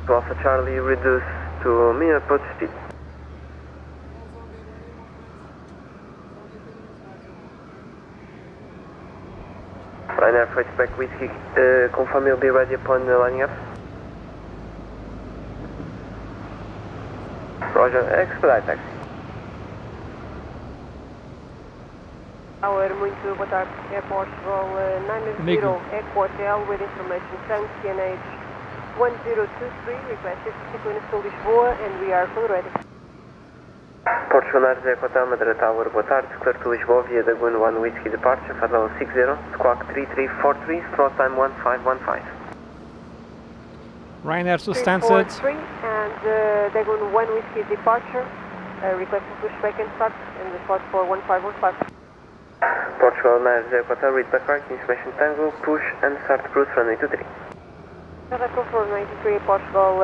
Alpha Charlie, reduce to minimum approach speed. Ryanair pushback whiskey, confirm you'll be ready upon lining up. Roger, expedite taxi. Tower, muito boa tarde. Airport roll 90 Echo Hotel with information tank CNH 1023, requested to Lisboa and we are full ready. Portugal 90 Echo Hotel, Madeira Tower, boa tarde. Clear to Lisboa via the Gun 1 Whiskey departure, flight level 60, squawk 3343, flow time 1515. Ryanair to Stansted. 343 and Dagon 1 Whiskey departure, requesting pushback and start and the slot for 1515. Portugal 90 Hotel, read backtrack, information tango, push and start cruise runway 23. Echo for 93, Portugal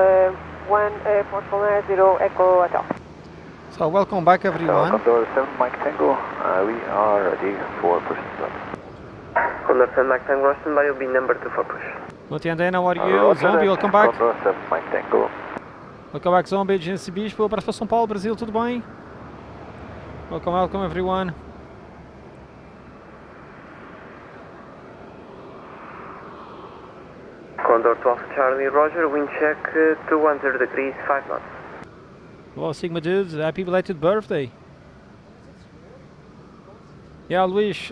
Portugal 90 Echo Hotel. So welcome back everyone. Condor 7 Mike Tango, we are ready for push and start. Condor 7 Mike Tango, Russian by, will be number 2 for push. Matiandena, how are you? Zombie, welcome back. Condor 7 Mike Tango. Welcome back, Zombie, Agência Bispo, para São Paulo, Brasil, tudo bem? Welcome everyone. Condor 12 Charlie, Roger, wind check 210 degrees, 5 knots. Well, Sigma dudes, happy belated birthday. Yeah, Luís,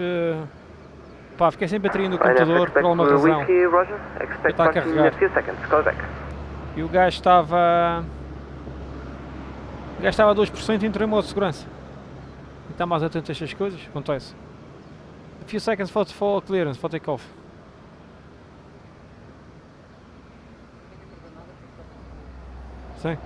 pá, fiquei sem bateria no computador por alguma razão. Wiki, Roger, expect parking in a few seconds, call back. E o gajo estava... O gajo estava a 2% e entrou em modo de segurança. E está mais atento a estas coisas, acontece. A few seconds for clearance, for takeoff. Sim.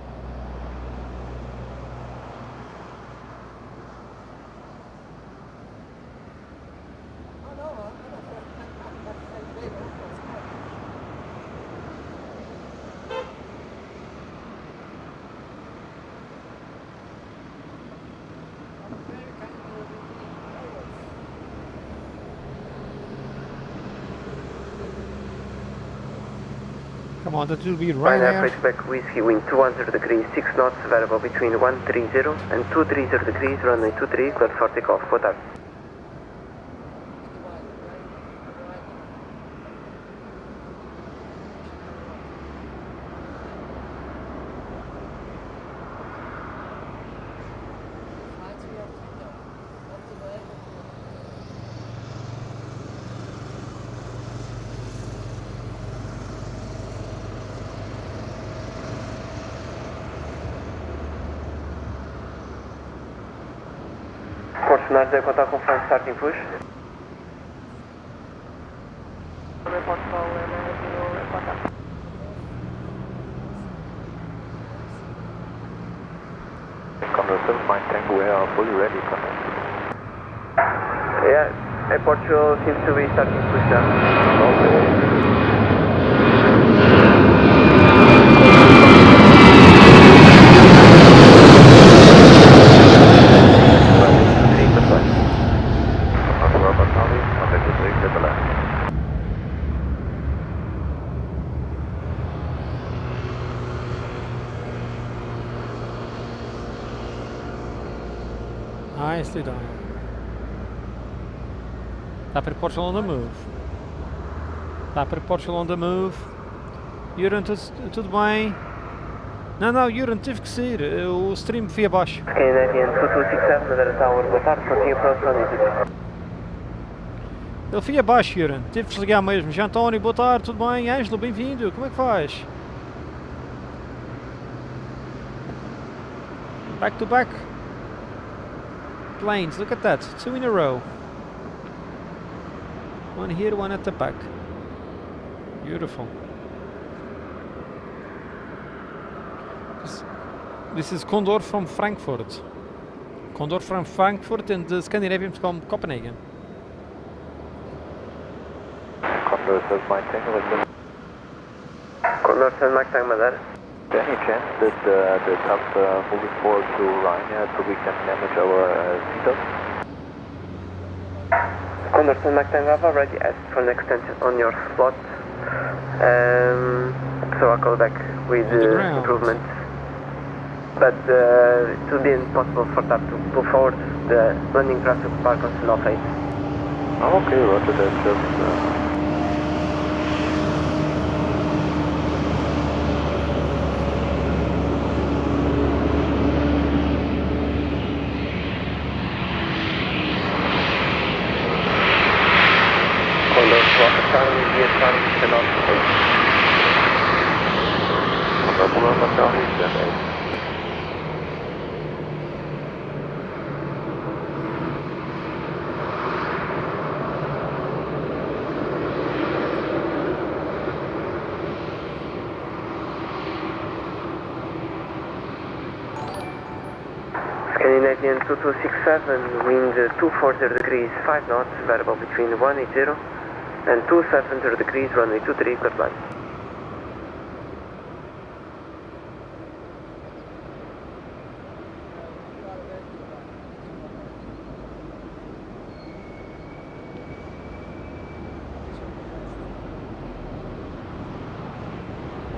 Come on, that will be Ryanair. Ryanair. Pushback whiskey, wind 210 degrees, 6 knots, variable between 130 and 230 degrees, runway 23, clear for takeoff, boa tarde. Portugal 90 Hotel, confirm starting push. Portugal 90 Hotel. Condor 7 Mike Tango, we are fully ready, Condor. Yeah, Portugal seems to be starting push down. Nicely done. Está para Portugal on the move. Está para Portugal on the move. Yuran, tudo bem? Não, Yuran, tive que sair. O stream foi abaixo. Canadian 2267, Madeira Tower, boa tarde, continue approach runway 23. Ele foi abaixo, Yuran. Tive que desligar mesmo. Já António, boa tarde, tudo bem? Ângelo, bem-vindo. Como é que faz? Back to back. Planes, look at that, 2 in a row. One here, one at the back. Beautiful. This is Condor from Frankfurt. Condor from Frankfurt and the Scandinavian from Copenhagen. Condor 7 Mike Tango, Condor 7 Mike Tango, Madeira. Any chance that the tub moving forward to Ryanair so we can manage our setup? Condor 7 Mike Tango, I've already asked for an extension on your slot, so I'll call back with On the ground. improvements. But it will be impossible for TAP to pull forward. The landing traffic will park on standoff 8. Okay, roger that, just... Condor, Charlie, via Charlie, standoff 8. November Charlie, stand 8. Scandinavian 2267, wind 240 degrees, 5 knots, variable between 180 and 270 degrees, runway 23, clear line.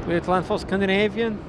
Clear to land for Scandinavian.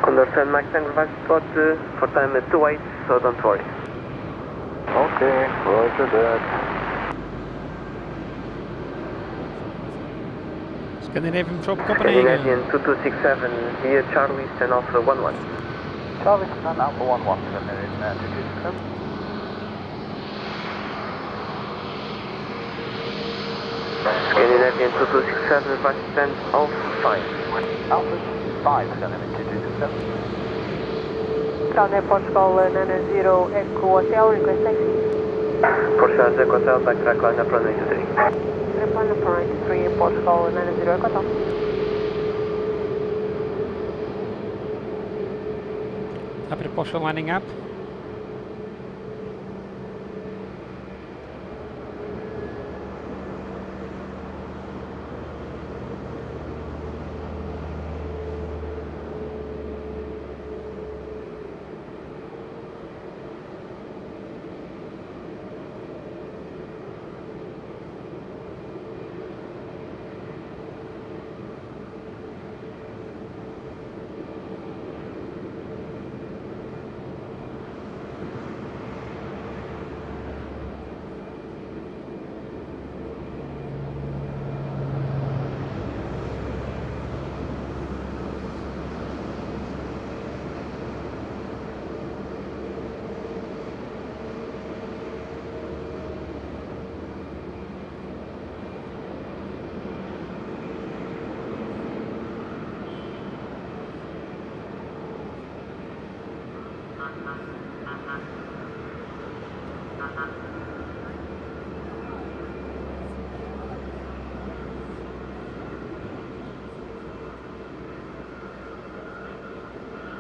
Condor 7 Mike Tango Vice spot for time at 28, so don't worry. Okay, roger that. Scandinavian from Scandinavian Copenhagen. 2267, via Charlie, stand off 11. Charlie, stand Alpha 11, Scandinavian 2267. Scandinavian 2267, Vice stand off 5. Alpha 5, Scandinavian 2267. Ground Airport Call 90 Echo Hotel, request taxi. Porsche Echo Hotel, backtrack line up runway 23. Airplane up runway 3, Airport Call 90 Echo Hotel. Happy to Porsche lining up.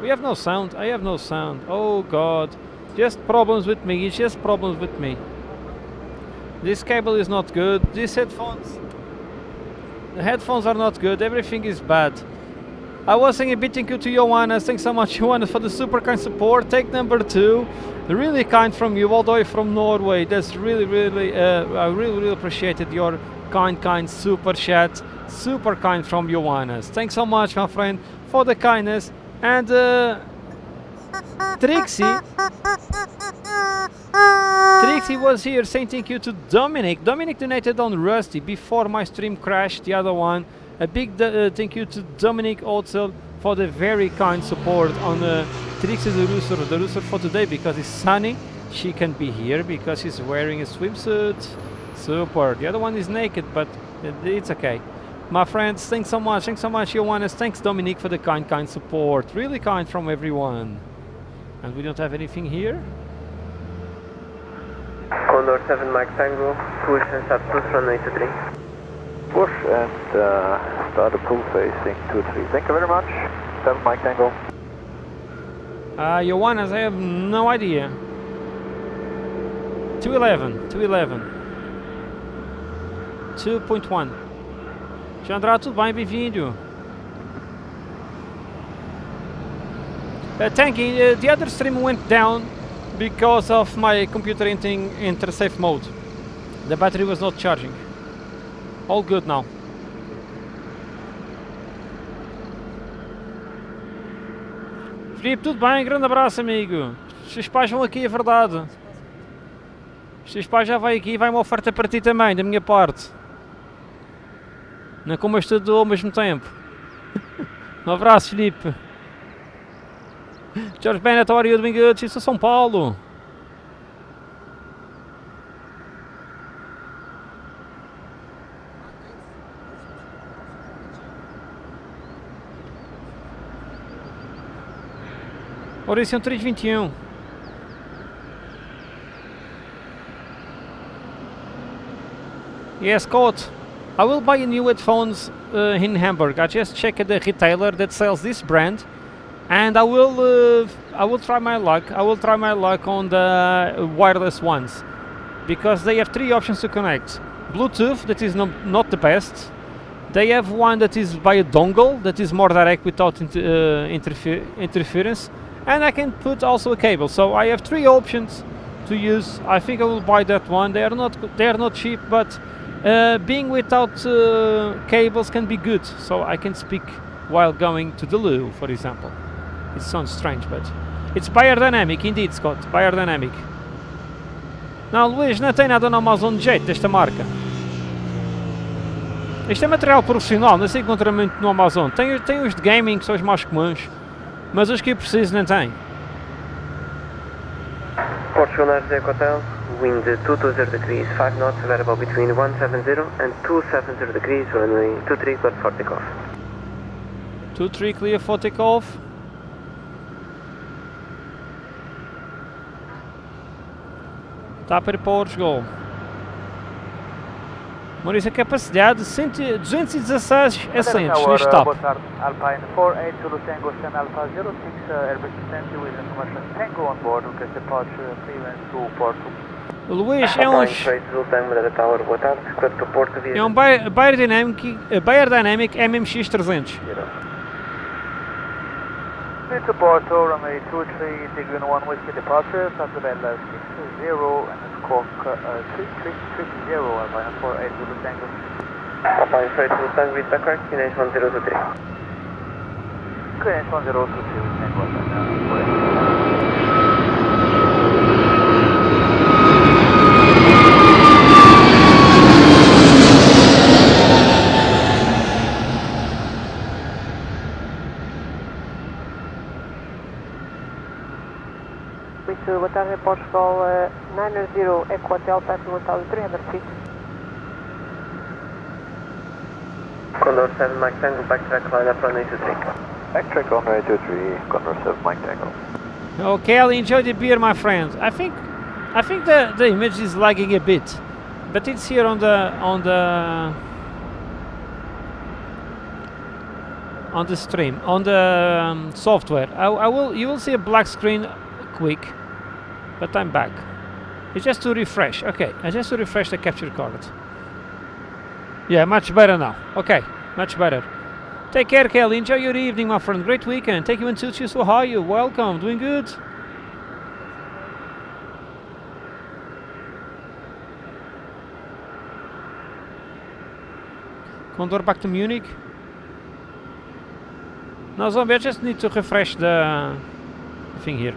We have no sound. I have no sound. Oh god. Just problems with me. It's just problems with me. This cable is not good. These headphones. The headphones are not good. Everything is bad. I was saying a big thank you to Johannes. Thanks so much, Johannes, for the super kind support. Take number 2. Really kind from you, all the way from Norway. That's really, I really appreciated your kind super chat. Super kind from Johannes. Thanks so much, my friend, for the kindness. And Trixie was here saying thank you to Dominic. Dominic donated on Rusty before my stream crashed, the other one. A big thank you to Dominic also for the very kind support on Trixie the rooster for today, because it's sunny. She can be here because she's wearing a swimsuit. Super. The other one is naked, but it's okay. My friends, thanks so much, Johannes. Thanks, Dominic, for the kind support. Really kind from everyone. And we don't have anything here. Condor 7 Mike Tango, push and start push runway 23. Push and start approval facing 23. Thank you very much. 7 Mike Tango. Johannes, I have no idea. 211. 2.1. Jandra, tudo bem? Bem-vindo. Tanky, the other stream went down because of my computer entering safe mode. The battery was not charging. All good now. Filipe, tudo bem? Grande abraço, amigo. Os teus pais vão aqui, é verdade. Os teus pais já vai aqui e vai uma oferta para ti também, da minha parte. Não comas tudo ao mesmo tempo. Um abraço, Filipe. George Bennett, how are you doing good? Isso é São Paulo. Horizon 321. Yes, Scott. I will buy new headphones in Hamburg. I just checked the retailer that sells this brand, and I will try my luck. I will try my luck on the wireless ones, because they have 3 options to connect. Bluetooth, that is not the best. They have one that is by a dongle, that is more direct without interference, and I can put also a cable. So I have 3 options to use. I think I will buy that one. They are not cheap, but being without cables can be good. So I can speak while going to the loo, for example. It sounds strange, but it's biodynamic indeed, Scott. Biodynamic. Não, Luís, não tem nada na Amazon de jeito desta marca. Isto é material profissional, não se encontra muito no Amazon. Tem os de gaming, que são os mais comuns, mas os que eu preciso não tem. Portugal Air Hotel, wind 220 degrees, 5 knots, available between 170 and 270 degrees, runway 23 clear for takeoff. 23 clear for takeoff. TAP para Portugal. Maurício, a capacidade de 216 assentos neste TAP. Boa tarde, Alpine 48 Zulu Tango 10 Alpha 06 Airbus 20 with information Tango on board, request departure clearance to Porto. Luís, é um Biodynamic MMX 300. To Porto, runway 23, Tigrin 1 Whiskey departure, Taxiway 60 and Squawk 3330, Alpine 48 Zulu Tango. Alpine 48 Zulu Tango with backtrack, QNH 1023. QNH 1023 with Tango, Alpine 48. Boa tarde, Portugal 90 Echo Hotel, passing 1300 feet. Condor 7 Mike Tango, backtrack line up runway 23. Backtrack on runway 23, Condor 7 Mike Tango. Okay, I'll enjoy the beer, my friend. I think the image is lagging a bit, but it's here on the stream, on the software. You will see a black screen quick, but I'm back. It's just to refresh. Okay, I just to refresh the capture card. Yeah, much better now. Okay, much better. Take care, Kelly. Enjoy your evening, my friend. Great weekend. Take you and suits you. So how are you? Welcome. Doing good. Condor back to Munich. No, Zombie, I just need to refresh the thing here.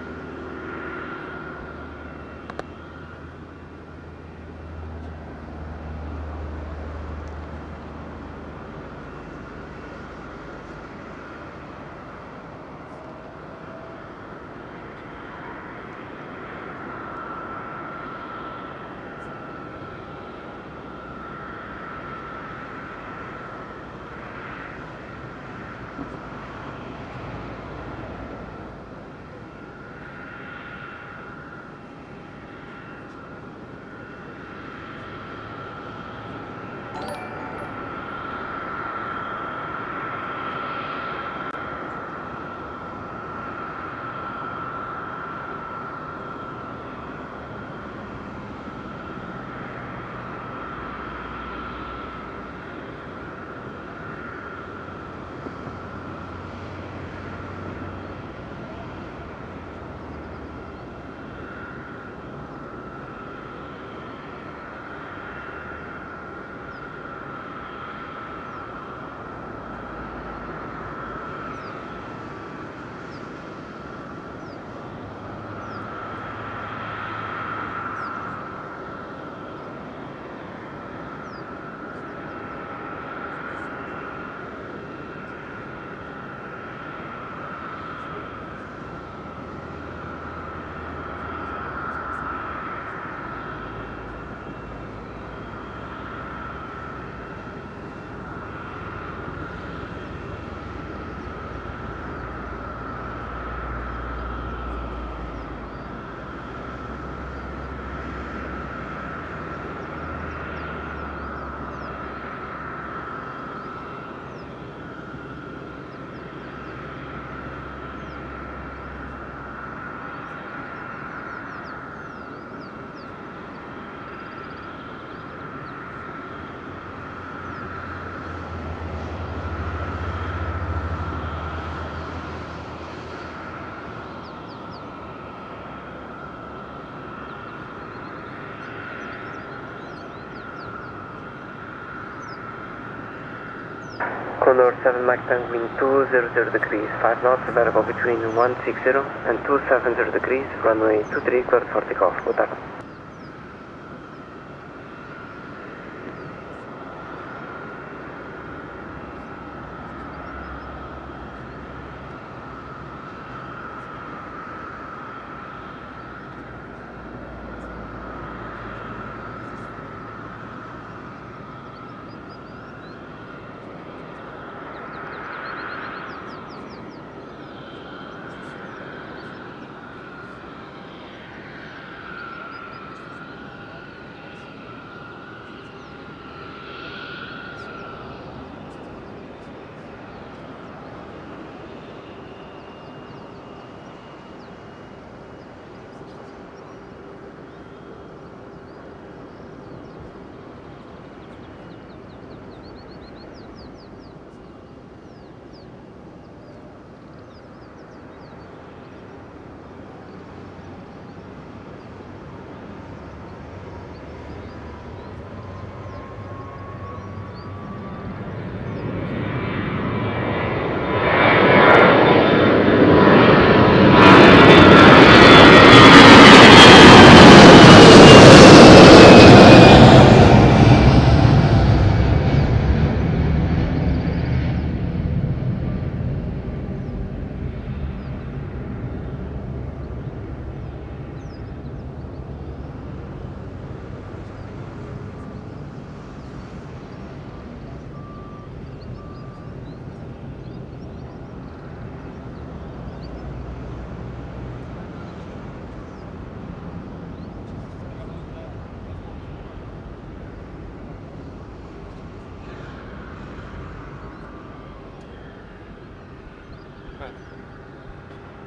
Condor 7 Mike Penguin 200 degrees, 5 knots, available between 160 and 270 degrees, runway 23, cleared for takeoff. Boa tarde.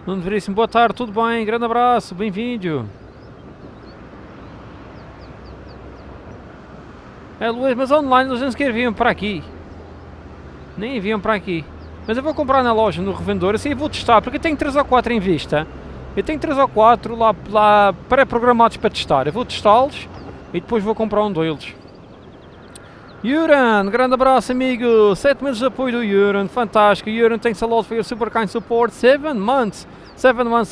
Nuno Veríssimo, boa tarde, tudo bem? Grande abraço, bem-vindo. É, Luís, mas online eles nem sequer vinham para aqui. Nem vinham para aqui. Mas eu vou comprar na loja, no revendedor, assim eu vou testar, porque eu tenho 3 ou 4 em vista. Eu tenho 3 ou 4 lá pré-programados para testar. Eu vou testá-los e depois vou comprar um deles. Yuran, grande abraço amigo, 7 meses de apoio do Yuran, fantástico. Yuran, thanks a lot for your super kind support. 7 months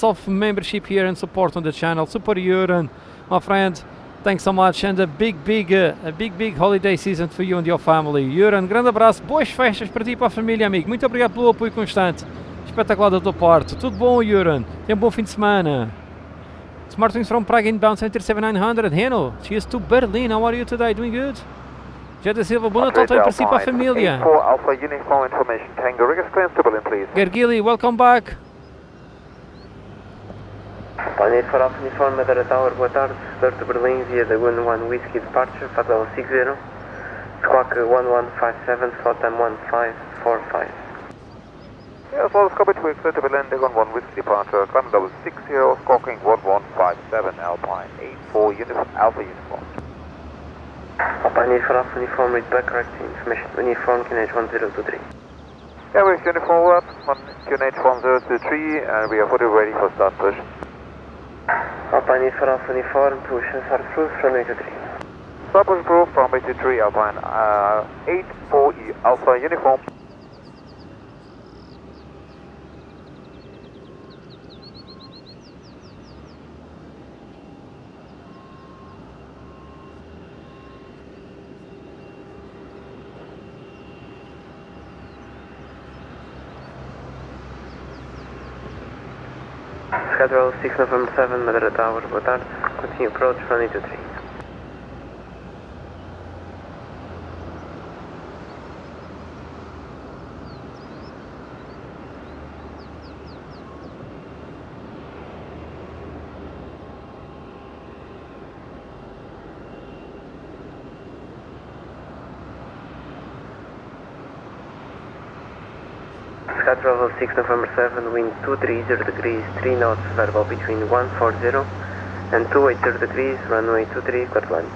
of membership here and support on the channel. Super Yuran, my friend, thanks so much, and a big holiday season for you and your family. Yuran, grande abraço, boas festas para ti e para a família, amigo. Muito obrigado pelo apoio constante, espetacular da tua parte. Tudo bom, Yuran? Tenha um bom fim de semana. Smart Wings from Prague inbound 77900. Hello, cheers to Berlin. How are you today? Doing good? Jada Silva, bom Natal também para si e para a família. Alpha Uniform Information Tango, request clearance to Berlin, please. Gergili, welcome back. Pioneer for Alpha Uniform, Madeira Tower, boa tarde. Clear to Berlin via the 1-1 Whiskey departure, flight level 60. Squawk 1157, slot time 1545. Yes, all copy to clear to Berlin, the 1-1 Whiskey departure, climb level 60, squawking 1157, Alpine 84, Alpha Uniform. Pioneer for Alpha Uniform with backtrack information, uniform QNH 1023. Yeah, we're uniform up, QNH 1023, and we are fully ready for start push. Pioneer for Alpha Uniform, push and start through from 83. Start push approved from 83, Alpine 84E, Alpha Uniform. Schedule 6 November 7, Madeira Tower, boa tarde. Continue approach, runway 23. Sky Travel 6 November 7, wind 230 degrees, 3 knots, variable between 140 and 280 degrees, runway 23, clear to land.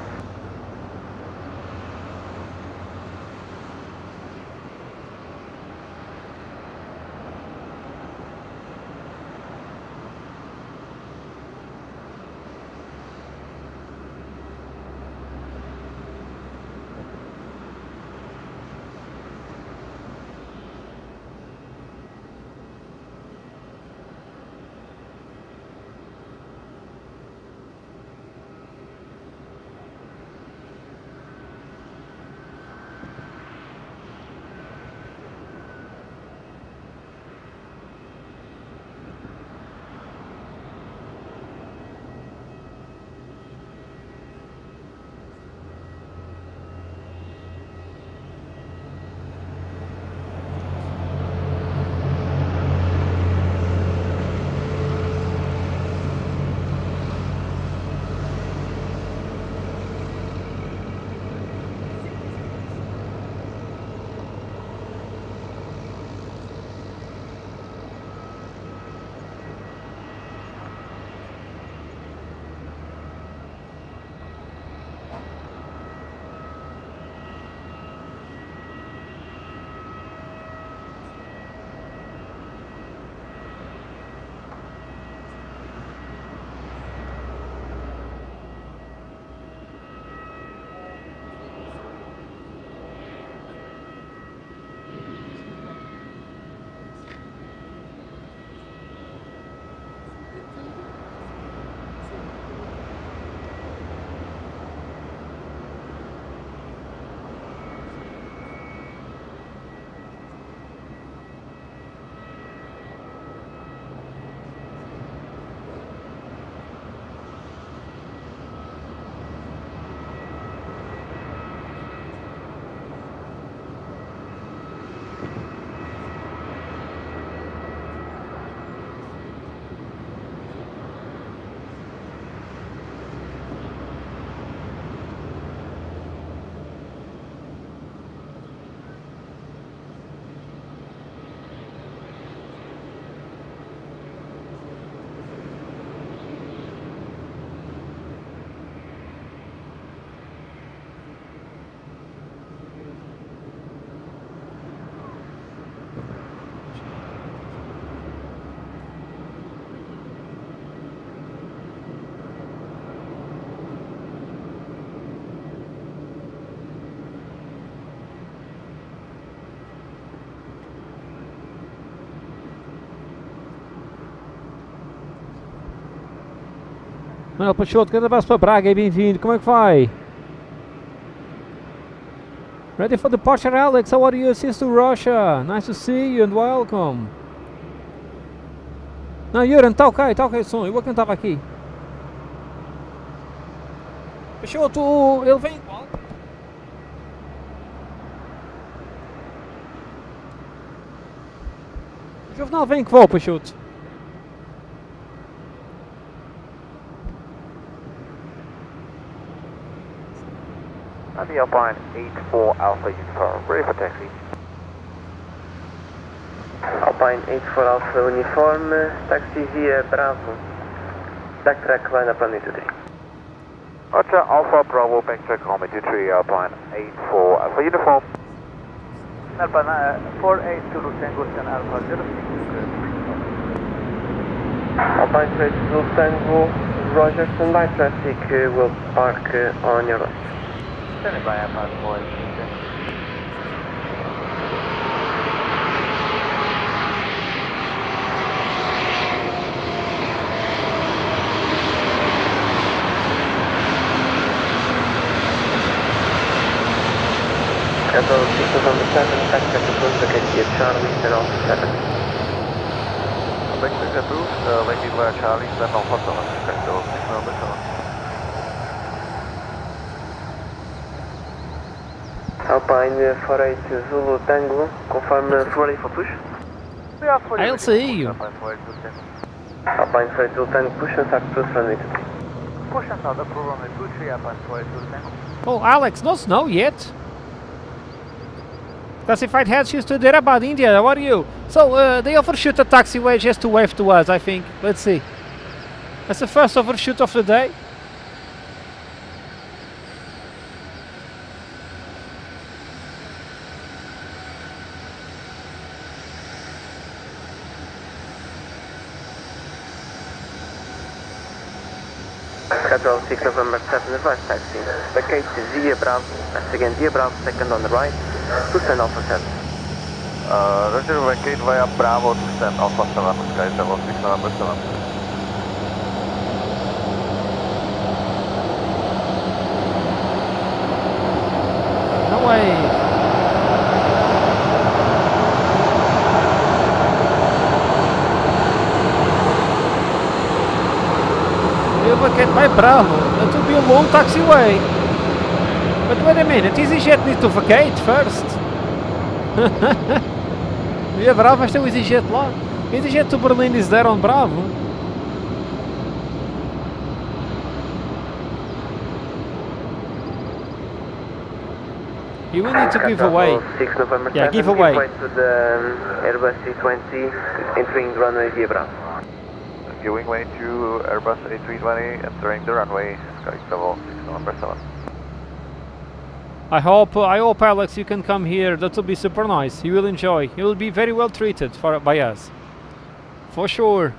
Manuel Peixoto, grande abraço para Braga e bem-vindo. Como é que vai? Ready for departure, Alex? How are you? Since to Russia. Nice to see you and welcome. Não, Yuran, tá ok o som. Eu vou cantar aqui. Peixoto, ele vem igual. O Juvenal vem que vou, Peixoto. And the Alpine 84 Alpha Uniform, ready for taxi. Alpine 84 Alpha Uniform, taxi via Bravo. Backtrack line up on 23. Roger, Alpha Bravo, backtrack on 23, Alpine 84 Alpha Uniform. Alpine 48 Zulu Tango and Alpha 06. Alpine 48 Zulu Tango, Roger, standby traffic will park on your left. Standing by Alpine 48. Echo 6 November 7, backtrack approved, located at Charlie, then Alpha 7. Backtrack approved, landing via Charlie, then Alpha 7, Echo 6 November 7. Alpine 48 Zulu Tango, confirm ready for push. We are fully I'll see you. Alpine 48 Zulu Tango. Alpine 48 Zulu Tango, push and start approach runway 23. Push and start approve runway 23, Alpine 48 Zulu Tango. Oh, Alex, no snow yet. Classified headshoes to Hyderabad, India. How are you? So, they overshoot the taxiway just to wave to us, I think. Let's see. That's the first overshoot of the day. Control 6 November 7, advice taxi. Vacate via Bravo, that's again via Bravo, second on the right, to send Alpha 7. Roger, vacate via Bravo to stand Alpha 7, Sky 76 November 7. No way. Vacate by Bravo. That will be a long taxiway. But wait a minute, EasyJet needs to vacate first. Via Bravo, mas tem o EasyJet lá. EasyJet to Berlin is there on Bravo. You will need to give away. 6 November 7, Yeah, give away. to the Airbus A320, entering the runway via Bravo. Giving way to Airbus A320, entering the runway, Sky level 6 November 7. I hope Alex you can come here. That will be super nice. You will enjoy. You will be very well treated by us. For sure.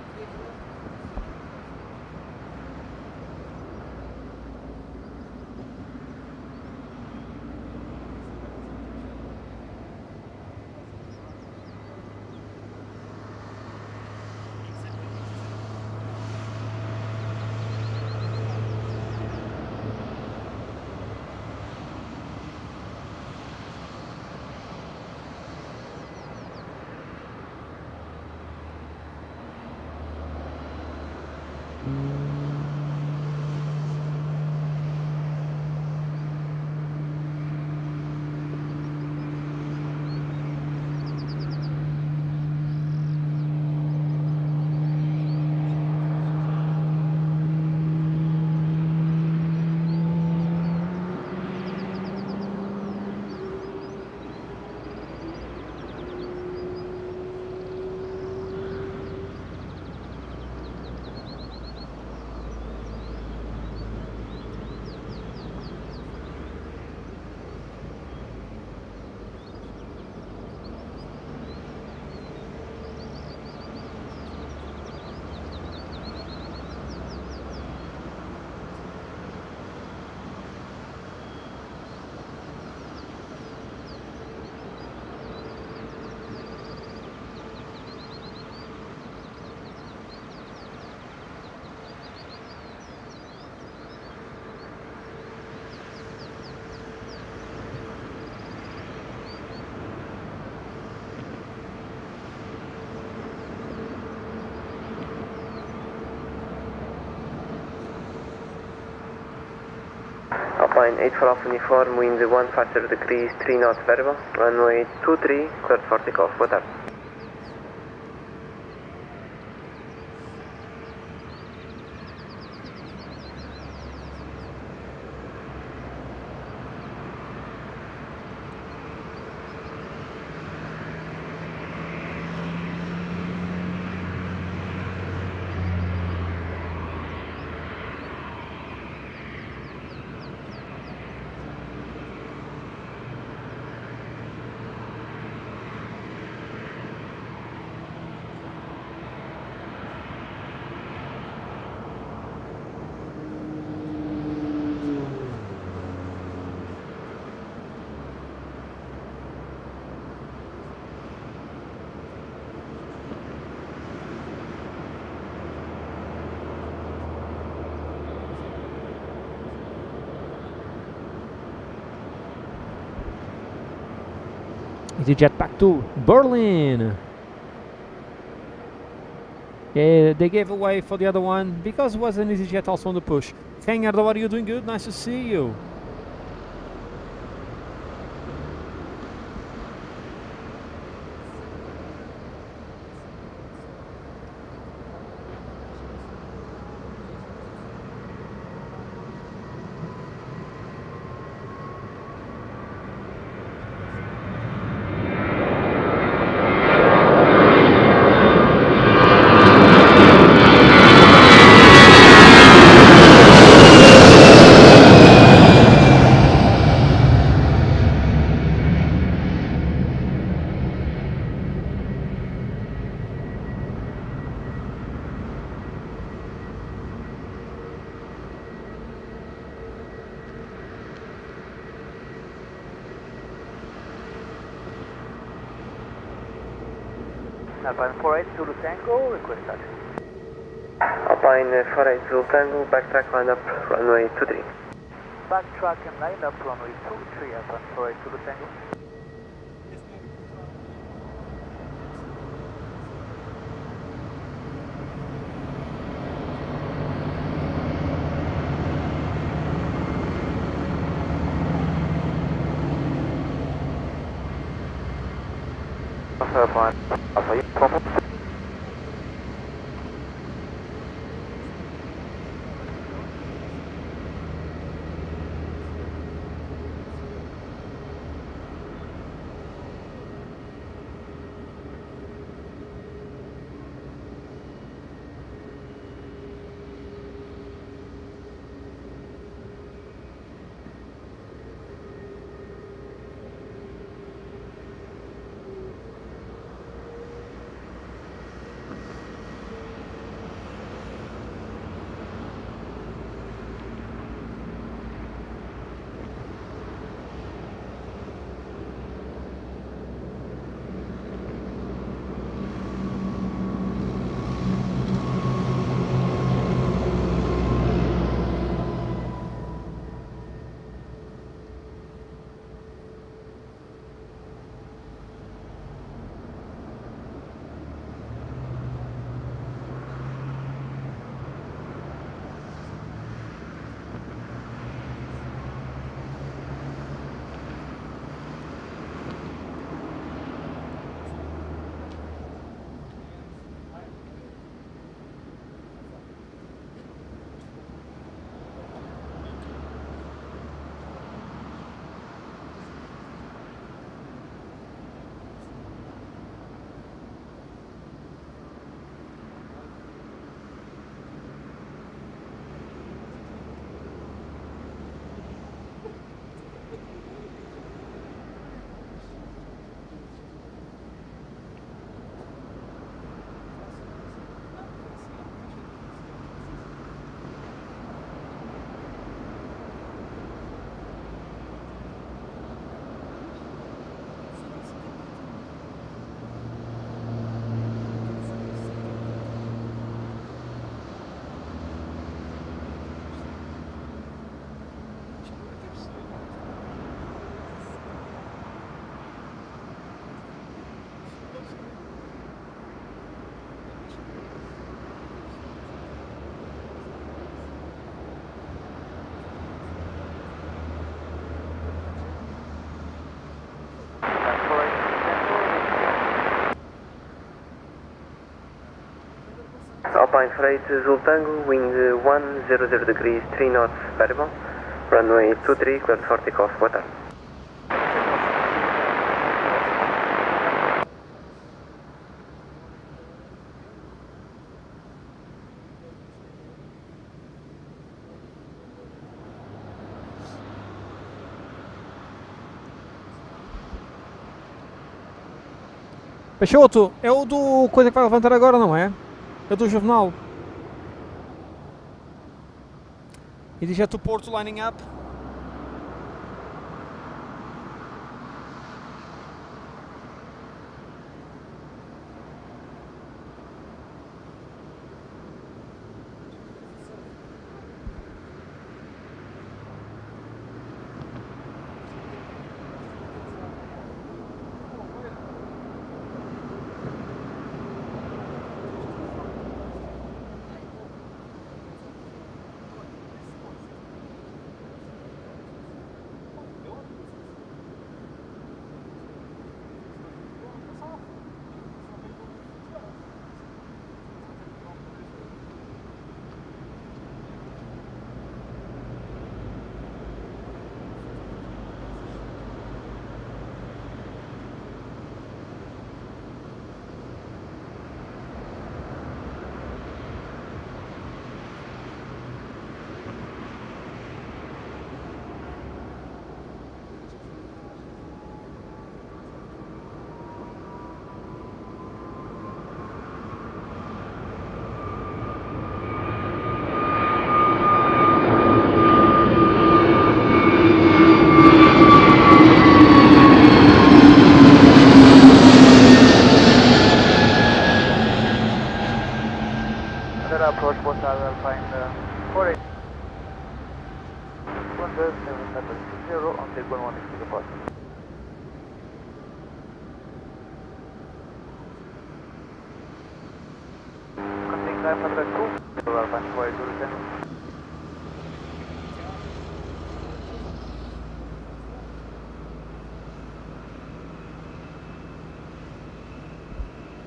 Alpine 8 for Alpha Uniform, wind 150 degrees, 3 knots variable, runway 23, cleared for takeoff. Boa tarde. EasyJet back to Berlin. Yeah, they gave away for the other one because it was an EasyJet also on the push. Fengardo, are you doing good? Nice to see you. Alpine 48 Zulu Tango, request taxi. Alpine 48 Zulu Tango, backtrack line up, runway 23. Backtrack and line up, runway 23, Alpine 48 Zulu Tango. Alpine, Alpha Uniform. Flying freight Zultango, wind 100 degrees, 3 knots variable, runway 23, cleared for takeoff, boa tarde. Peixoto, é o do coisa que vai levantar agora, não é? É do jornal. E diz to Porto lining up. Approach both are find 48 17720 on the 11 is departure. Contact time for the 2 are find 4210.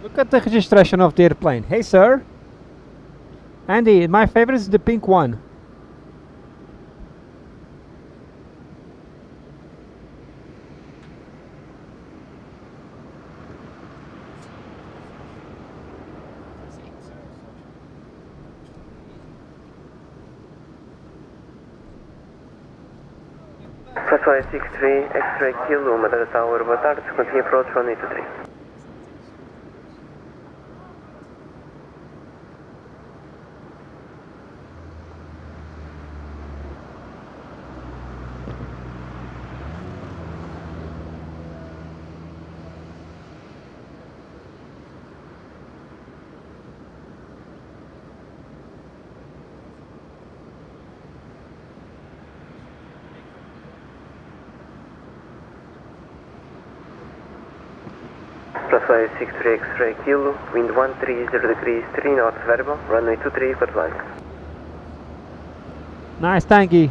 Look at the registration of the airplane. Hey sir. Andy, my favorite is the pink one. Crosswind 63, X-ray Kilo, Madeira Tower, boa tarde, continue approach 183. Crosswind 63, X-ray Kilo, wind 130 degrees, 3 knots variable, runway 23, clear flight. Nice, Tangy.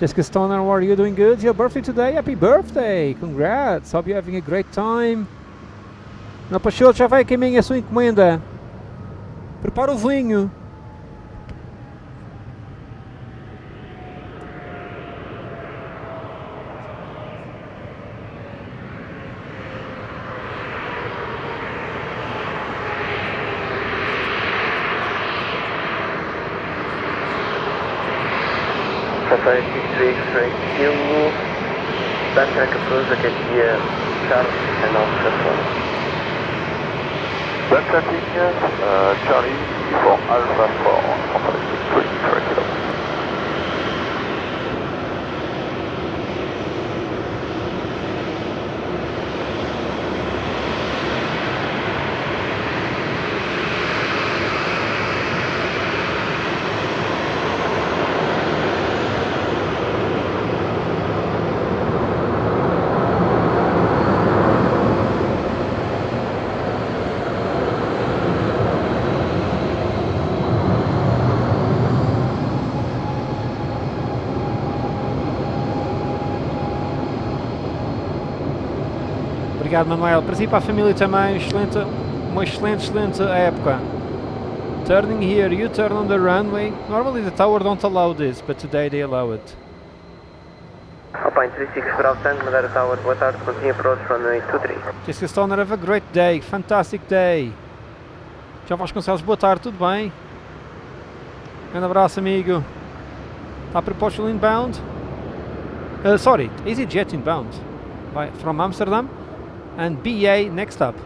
Jessica Stoner, how are you doing good? It's your birthday today? Happy birthday! Congrats! Hope you're having a great time. Na Pachote já vai caminho a sua encomenda. Prepara o vinho. Passagem X-Ray Kilo, backtrack approach at Charlie and Alpha 4. Backtracking, Charlie for Alpha 4, company 3 kilometers. Obrigado, Manuel. Para si e para a família também, uma excelente época. Turning here, you turn on the runway. Normally the tower don't allow this, but today they allow it. Alpine 36 Bravo Tango, Madeira Tower, boa tarde, continue approach runway 23. Jessica Stoner, have a great day, fantastic day. João Vasconcelos, boa tarde, tudo bem? Um abraço, amigo. Está preposto inbound? Sorry, EasyJet inbound. From Amsterdam and BA next up.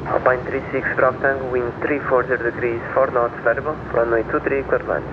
Alpine 36 Bravo Tango, wind 340 degrees, 4 knots variable, runway 23, clear land.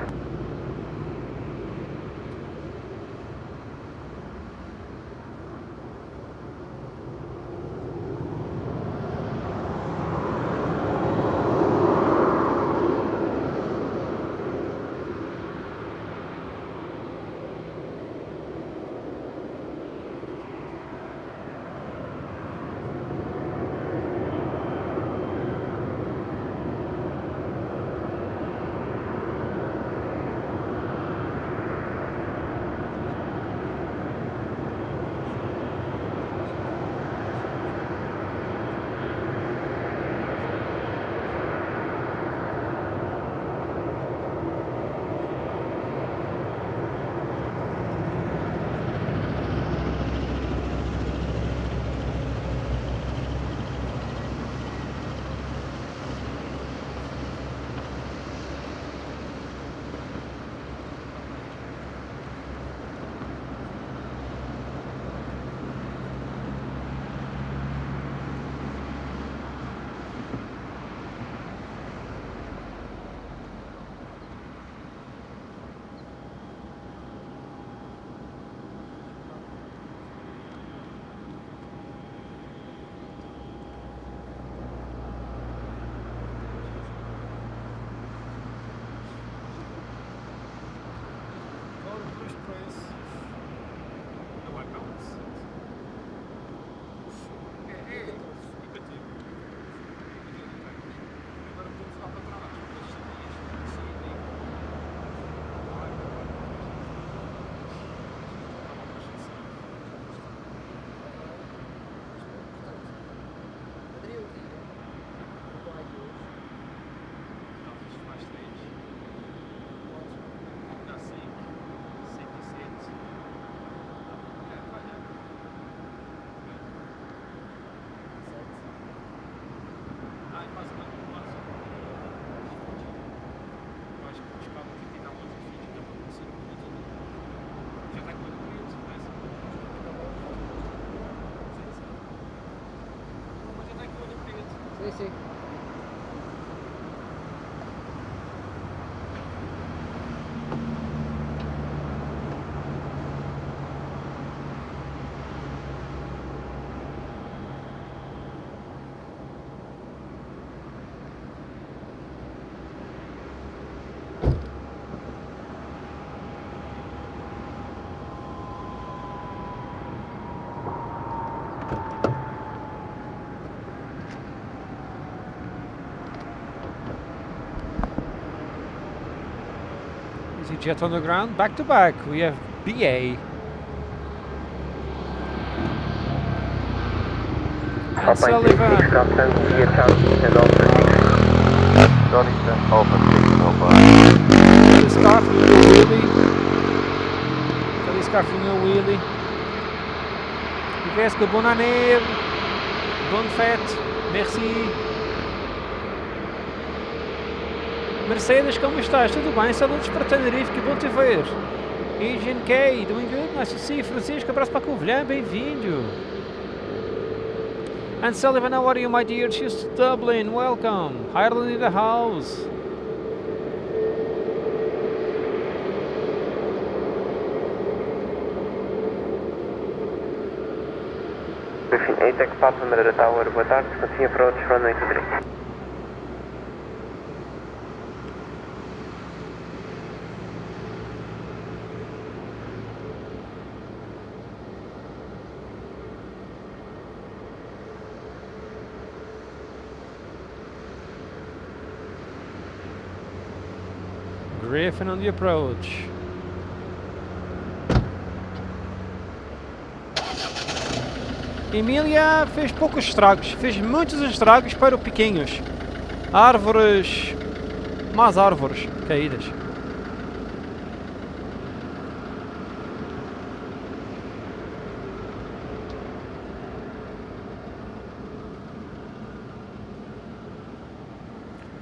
Sim. jet on the ground, back to back. We have BA. And Sullivan. 6 Crosswind, via Charlie and Alpha 6. Johnny 10 Alpha 6 Alpha. Telescarpe from your wheelie. Telescarpe from your wheelie. Ivesco, bonne année. Bonne fête. Merci. Mercedes, como estás? Tudo bem? Saludos para Tenerife, que bom te ver. Asian K, doing good? Nice to see you. Francisco, abraço para Covilhã, bem-vindo. And Sullivan, how are you, my dear? Cheers to Dublin, welcome. Ireland in the house. Griffin 8X Papa, Madeira Tower, boa tarde. Continue approach, runway 23. Griffin on the approach. Emília fez poucos estragos, fez muitos estragos para os pequenos. Árvores, mais árvores caídas.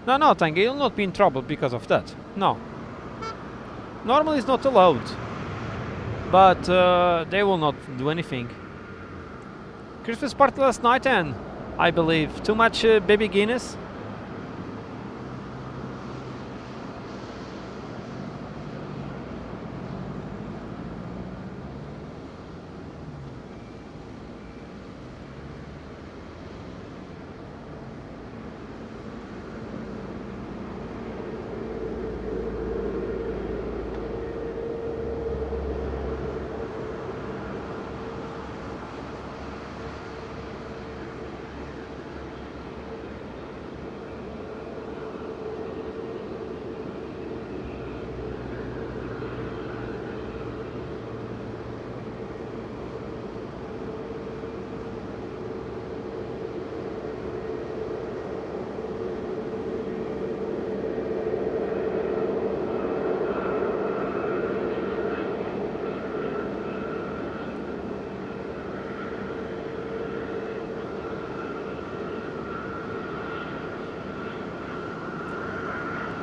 No, Tango, you'll not be in trouble because of that. No. Normally it's not allowed, but they will not do anything. Christmas party last night, and I believe too much baby Guinness.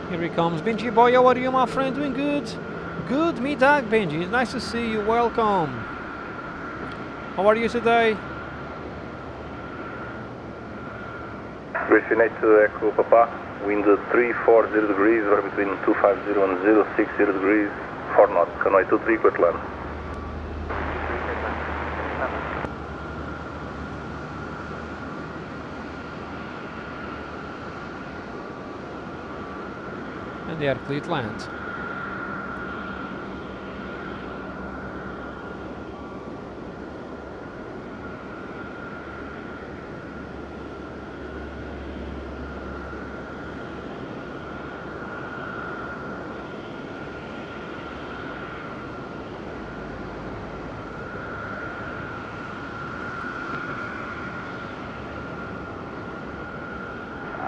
Here he comes, Benji boy, how are you, my friend? Doing good? Good, middag, Benji. It's nice to see you. Welcome. How are you today? Griffin 8 to Echo Papa, wind 340 degrees, or between 250 and 060 degrees, 4 knots, runway 23, quit land. And they are clear to land.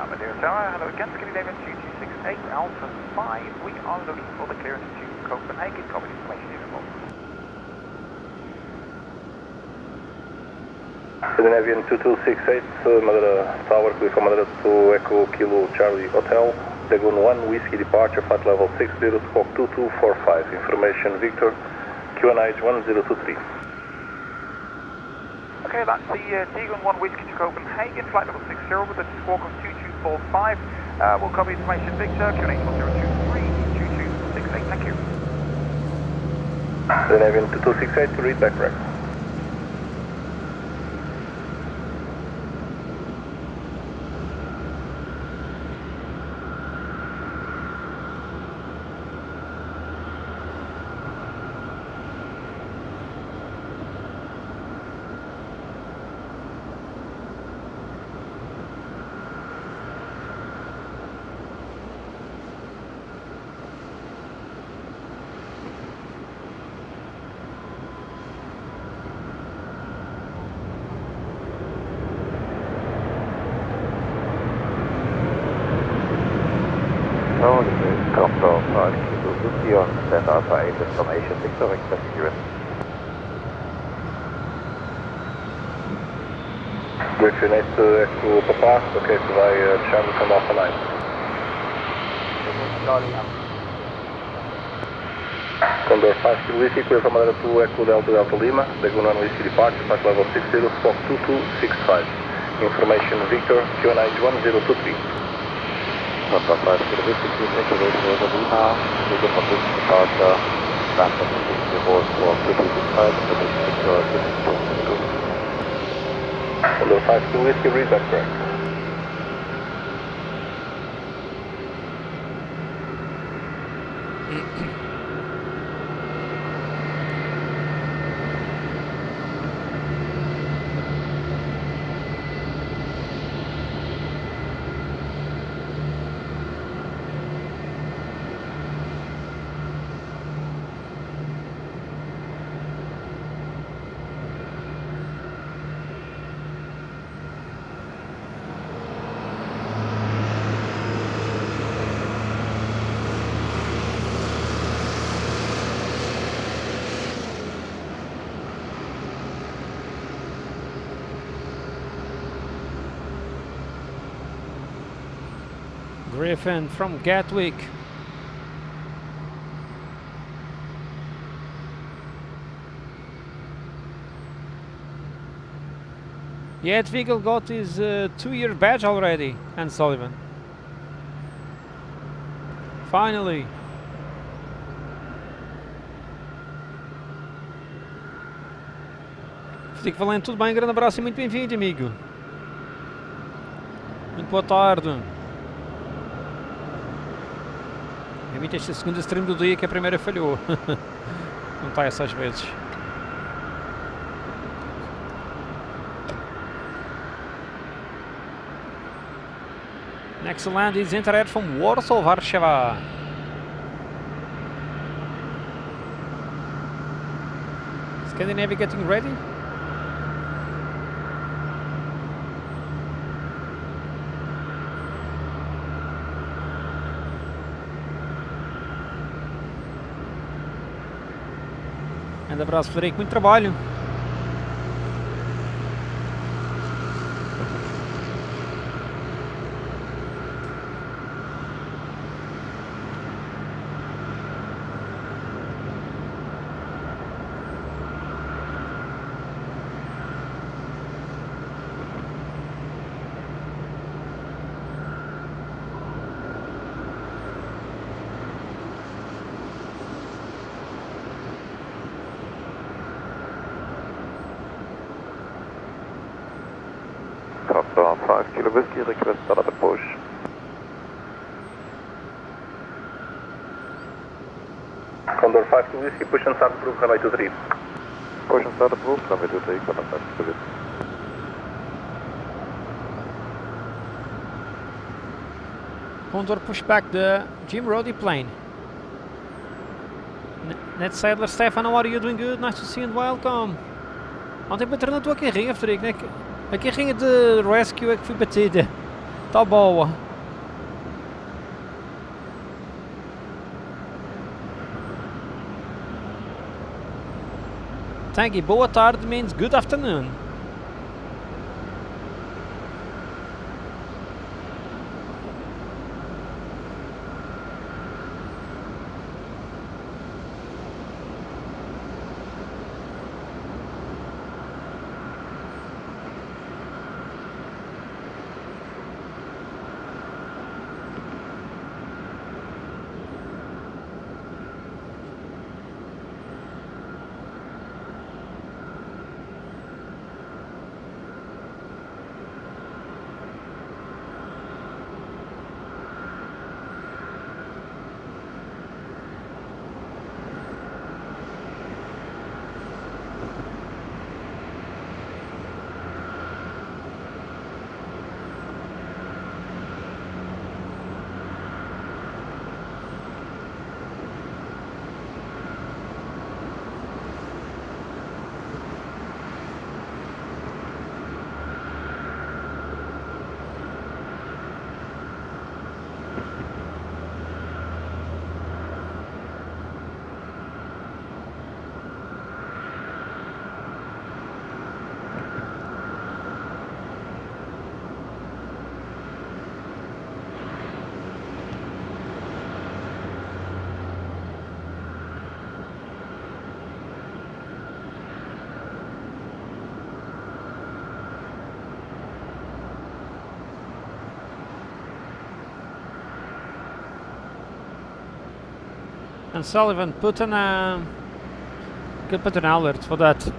Madeira Tower, hello again, Scandinavian 2268 Alpha 5. We are looking for the clearance to Copenhagen. Copy information uniform. Scandinavian 2268, Madeira Tower, clear for Madeira to Echo Kilo Charlie Hotel. Dragon 1 Whiskey departure, flight level 60, squawk 2245. Information Victor, QNH 1023. Okay, that's the Dragon 1 Whiskey to Copenhagen, flight level 60 with a squawk of 2245. We'll copy information Victor, QNH 1023, 2268, thank you. Scandinavian 2268 to read backtrack. Oh, this is Condor 5 Kilo Whiskey on stand Alpha 8 information, Victor request here. Griffin 8 Echo Papa, ok, tu vai descendo com Alpha 9. Condor 5 Kilo Whiskey, clear from Madeira to Echo Delta Delta Lima, Laguna 1 Whiskey departure, flight level 60, squawk 2265. Information Victor, QNH 1023. Condor 5 Kilo Whiskey, Echo Delta Lima, Laguna 1 Whiskey departure, flight level 60, squawk 2265, information Victor, QNH 1023. Condor 5 Kilo Whiskey, read backtrack. Griffin from Gatwick. Yeah, the vehicle got his 2-year badge already, and Sullivan. Finally. Fico Valente, tudo bem? Grande abraço e muito bem-vindo, amigo. Muito boa tarde. Realmente esta segunda stream do dia que a primeira falhou. Não está essas vezes. Next land is entered from Warsaw, Warszawa. Scandinavia getting ready? Grande abraço, Frederico, muito trabalho. Condor 5 Kilo Whiskey, request start at push. Condor 5 Kilo Whiskey, push and start approved, runway 23. Push and start approved, runway 23, Condor 5 Kilo Whiskey. Condor push back the Jim Roddy plane. Net Sadler, Stefan, how are you? Doing good? Nice to see you and welcome. Ontem bater na tua carrinha, Frederico, né? A carrinha de rescue é que fui batida. Tá boa. Thank you. Boa tarde means good afternoon. And Sullivan, put an alert for that.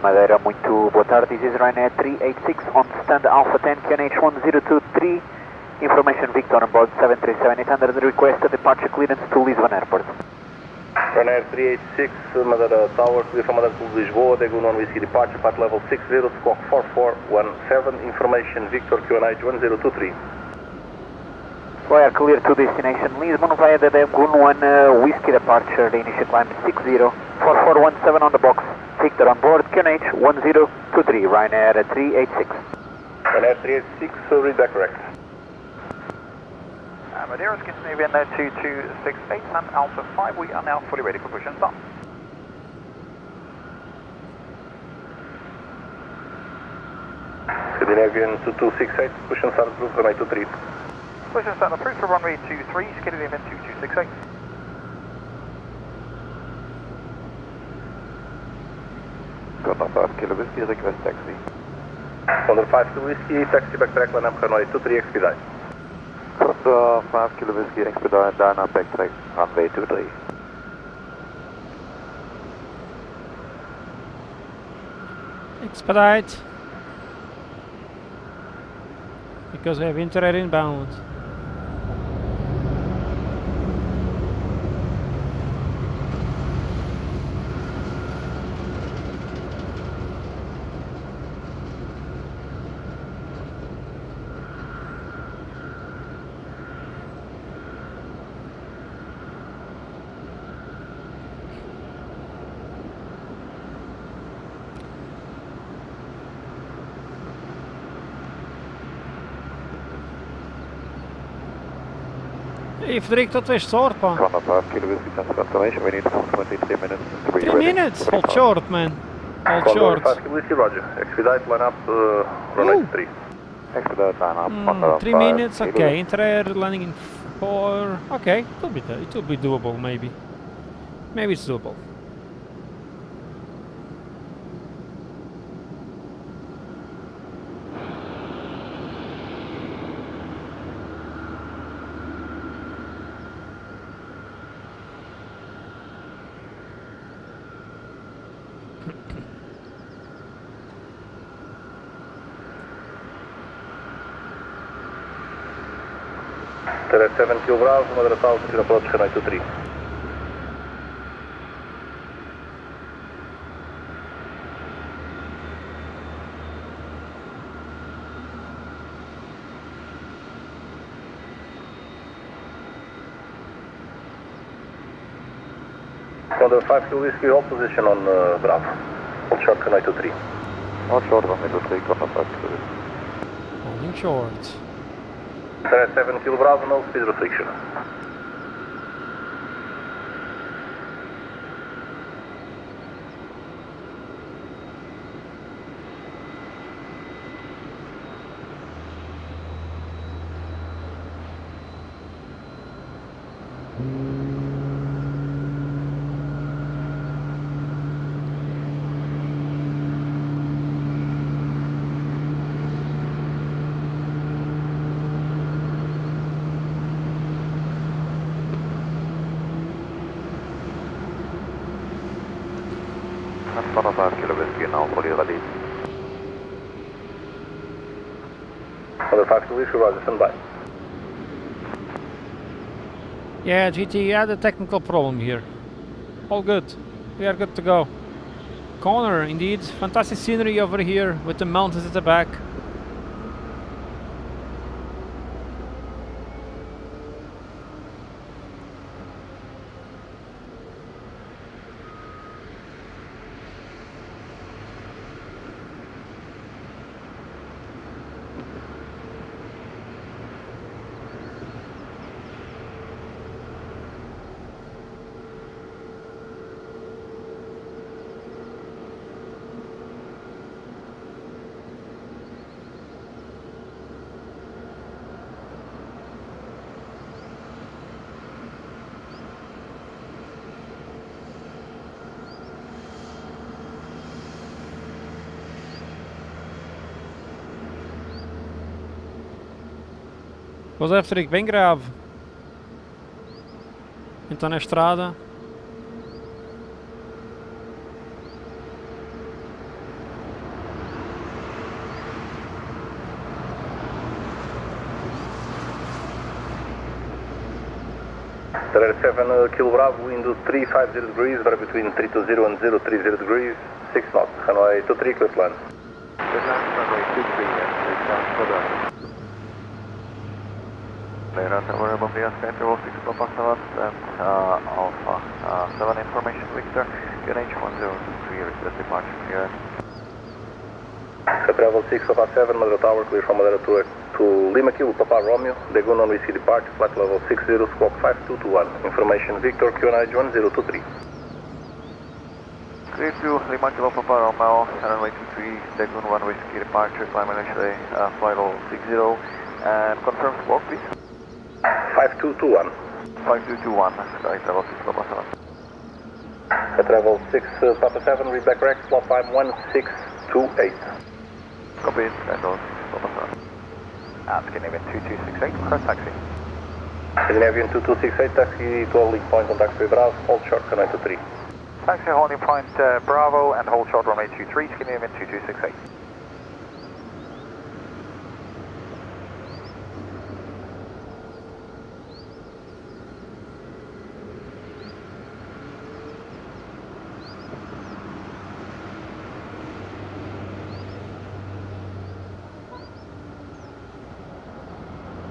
Madeira, muito boa tarde. This is Ryanair 386 on stand Alpha 10 QNH 1023. Information Victor on board 737-800. Request a departure clearance to Lisbon Airport. Ryanair 386, Madeira Tower, clear from Madeira to Lisboa, Dagon 1 Whiskey departure, part level 60, squawk 4417. Information Victor QNH 1023. We are clear to destination Lisbon via the Dagon 1 Whiskey departure. The initial climb is 60, 4417 on the box. Victor on board, QNH 1023, Ryanair 386. Ryanair 386, read back correct. Madeira, Scandinavian 2268 and Alpha 5, we are now fully ready for push and start. Scandinavian 2268, push and start approved, runway 23. Push and start approved for runway 23, Scandinavian 2268. Condor 5 Kilo Whiskey, request taxi. Condor 5 Kilo Whiskey, taxi backtrack, line up runway 23, expedite. Condor 5 Kilo Whiskey, expedite, line up backtrack, runway 23. Expedite. Because we have Interair inbound. Hey Fredrik, dat is short, pá. Condor 5 Kilo Whiskey, confirmation, we need approximately 3 minutes to be 3 ready. minutes? Hold short, man. Hold Condor short. 5 Kilo Whiskey, roger. Expedite, line up runway 3. Expedite, line up, Condor 3 5 minutes, Kilo okay. Interair landing in 4. Okay, it will be doable, maybe. Maybe it's doable. Terra 7 Kilo Bravo, Madeira Tower, continue approach, runway 23. Condor 5 Kilo Whiskey, hold position on Bravo. Hold short, runway 23. Hold short, runway 23, Condor 5 Kilo Whiskey. Holding short. Terra 7 Kilo Bravo, no speed restriction. Condor 5 Kilo Whiskey, now fully ready. Condor 5 Kilo Whiskey, roger, stand by. Yeah, GT, you had a technical problem here. All good. We are good to go. Corner, indeed. Fantastic scenery over here with the mountains at the back. Pois é, Frederico, bem grave. Então na estrada. There 7 Kilo Bravo, window 350 degrees, vary between 320 and 030 degrees, 6 knots, runway 23, clear to land. Good land, runway 23 and 6 knots for that. Madeira Tower, Bombay, Sky Travel 6 Papa 7 and Alpha 7 information Victor, QNH 1023, request departure here. Sky Travel 6 Papa 7, Madeira Tower, clear from Madeira to Lima Kilo Papa Romeo, Dagon on Whiskey departure, flight level 60, squawk 5221, information Victor, QNH 1023. Clear to Lima Kilo Papa Romeo, runway 23, Dagon 1 Whiskey departure, climb initially, flight level 60, and confirm squawk please. 5221. 5221, Sky Travel 6 Papa 7. Sky Travel 6 Papa 7, read back rec, slot time 1628. Copy, Sky Travel 6 Papa 7. Scandinavian 2268, cross taxi. Scandinavian 2268, taxi to holding point on taxiway Bravo, hold short, connect to 3. Taxi holding point Bravo and hold short runway 23, Scandinavian 2268.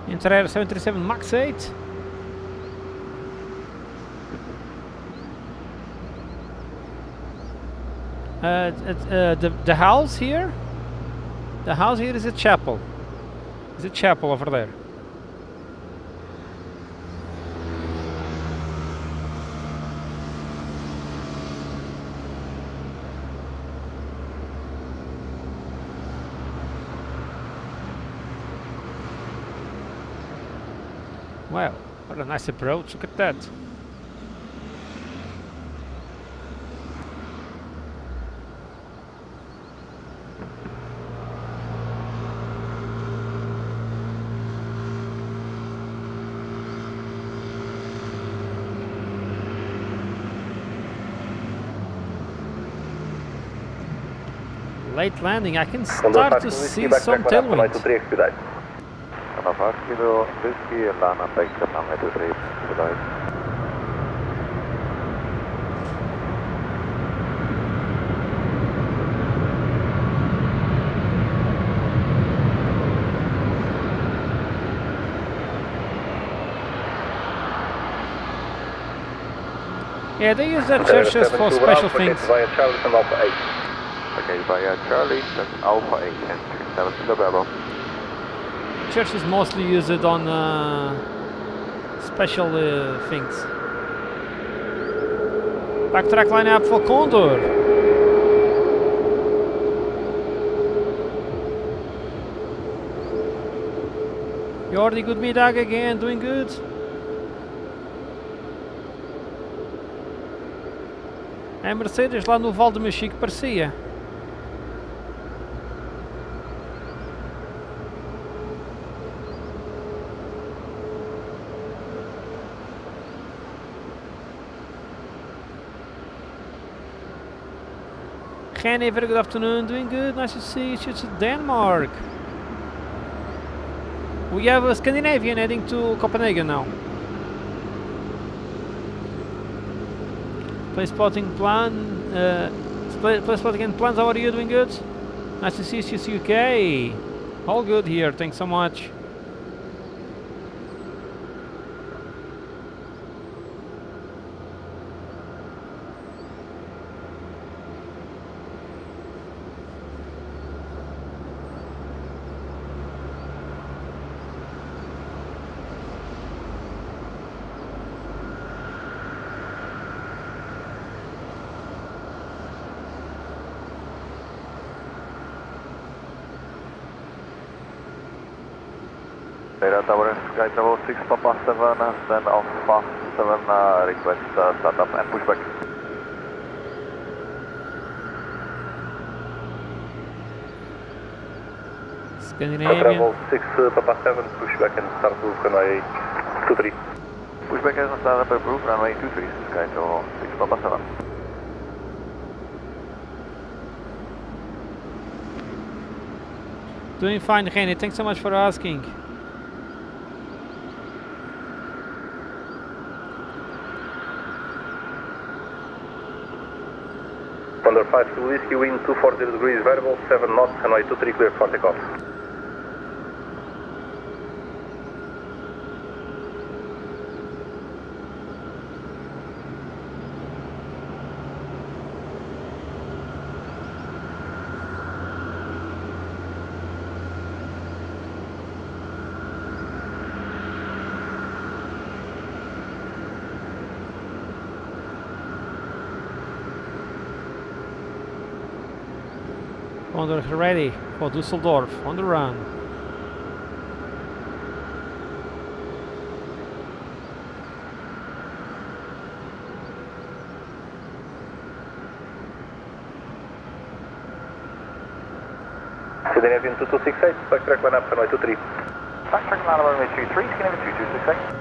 Inter 737 Max 8. The house here? The house here is a chapel. Is a chapel over there. Wow, what a nice approach, look at that. Late landing, I can start to see some tailwinds. Condor 5 Kilo Whiskey, land and back to runway 23, expedite. Yeah, they use their churches for special things. Via Charlie and Alpha 8. Okay, via Charlie and Alpha 8 and 37 Kilo Bravo. Church is mostly used on special things. Backtrack line up for Condor. Jordi, goedemiddag again, doing good? É Mercedes lá no Val de Mexico, parecia. Kenny, very good afternoon, doing good, nice to see you to Denmark. We have a Scandinavian heading to Copenhagen now. Play spotting plan, play spotting and plans, how are you, doing good? Nice to see you, UK. All good here, thanks so much. Madeira Tower, Sky Travel 6 Papa 7, stand Alpha 7, request startup and pushback. Scandinavian. 6 Papa 7, pushback and start move runway 23. Pushback has not started up approved, runway 23, Sky Tower 6 Papa 7. Doing fine, Rene. Thanks so much for asking. Condor 5 to Whiskey, wind 240 degrees, variable 7 knots, runway 23 clear for takeoff. Condor ready for Düsseldorf on the run. Scandinavian 2268, backtrack line up, runway 23. Backtrack line runway 23, Scandinavian 2268.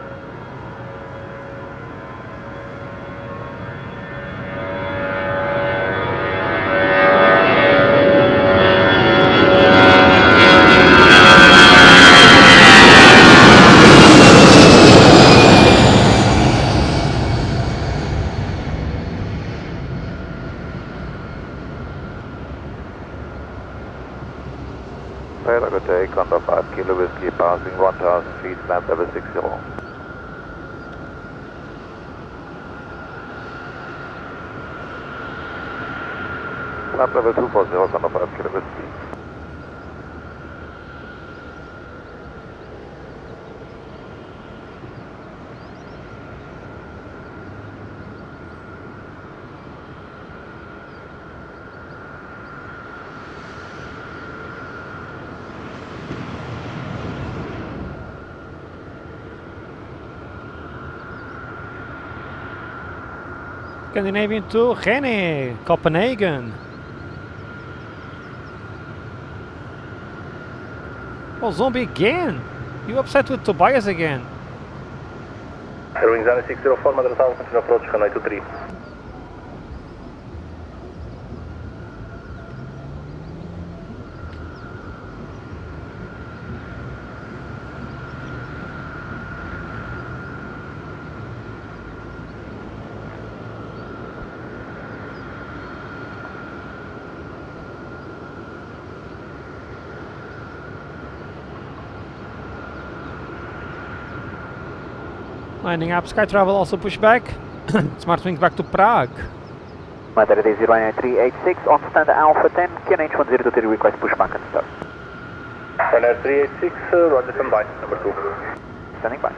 Good day, Condor 5 Kilo Whiskey, passing 1000 feet, land level 60. Land level 240, Condor 5 Kilo Whiskey. Scandinavian to Rene, Copenhagen. Oh, zombie again? You upset with Tobias again? Airwings 604, Madeira Tower, continue approach, runway 23. Lining up, Sky Travel also push back. Smart wings back to Prague. Madeira Day 09386 on stand Alpha 10, QNH 1023 request pushback and start. Ryanair 386, roger, stand by, number 2. Standing by.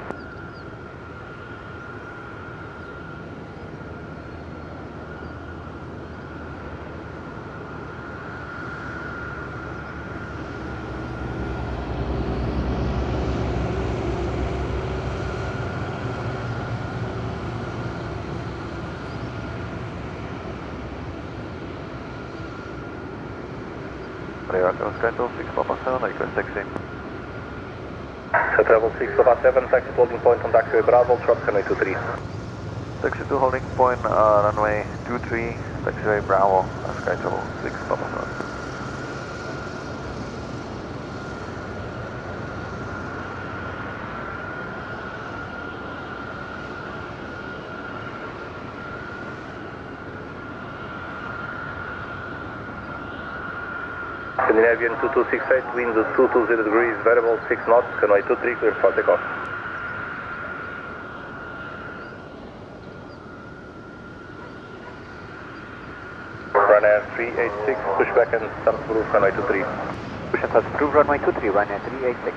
Sky Tower 6 Papa 7, request taxi. Sky Travel 6 Papa 7, taxi to holding point on Taxiway Bravo, short runway 23. Taxi to holding point, runway 23, Taxiway Bravo, Sky Travel 6 Papa 7. Scandinavian 2268, wind 220 degrees, variable 6 knots, runway 23 clear for takeoff. Ryanair 386, pushback and start approved, runway 23. Push and start approved, runway 23, Ryanair 386.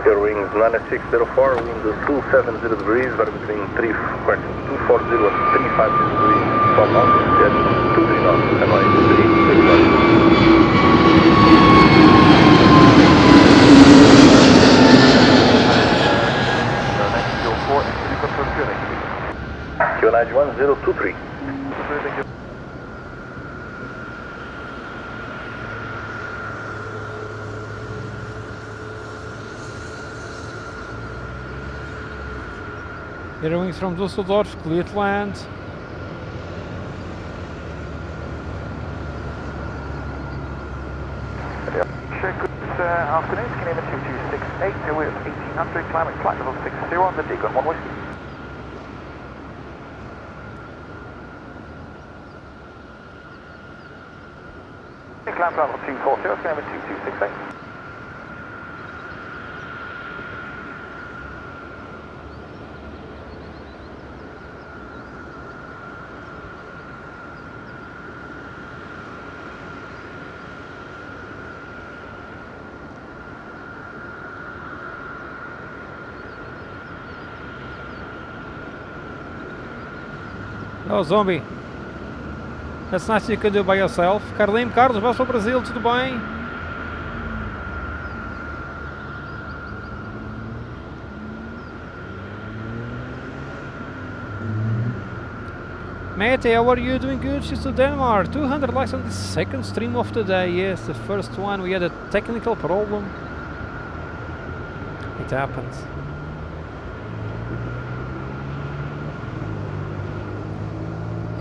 Your wings 9604, wind 270 degrees, vary between 240 and 350 degrees. From August, get 23 knots, runway 23. QNH 1023. Air wings from Düsseldorf, clear to land. Good afternoon, Geneva 2268, we're at 1800, climbing flight level 60 on the Deacon 1 Whiskey. Climb level 240, Geneva 2268. Oh, zombie. That's nice you can do by yourself. Carlos, vais para o Brasil, tudo bem? Mate, how are you doing? Good, she's to Denmark. 200 likes on the second stream of the day. Yes, the first one we had a technical problem. It happens.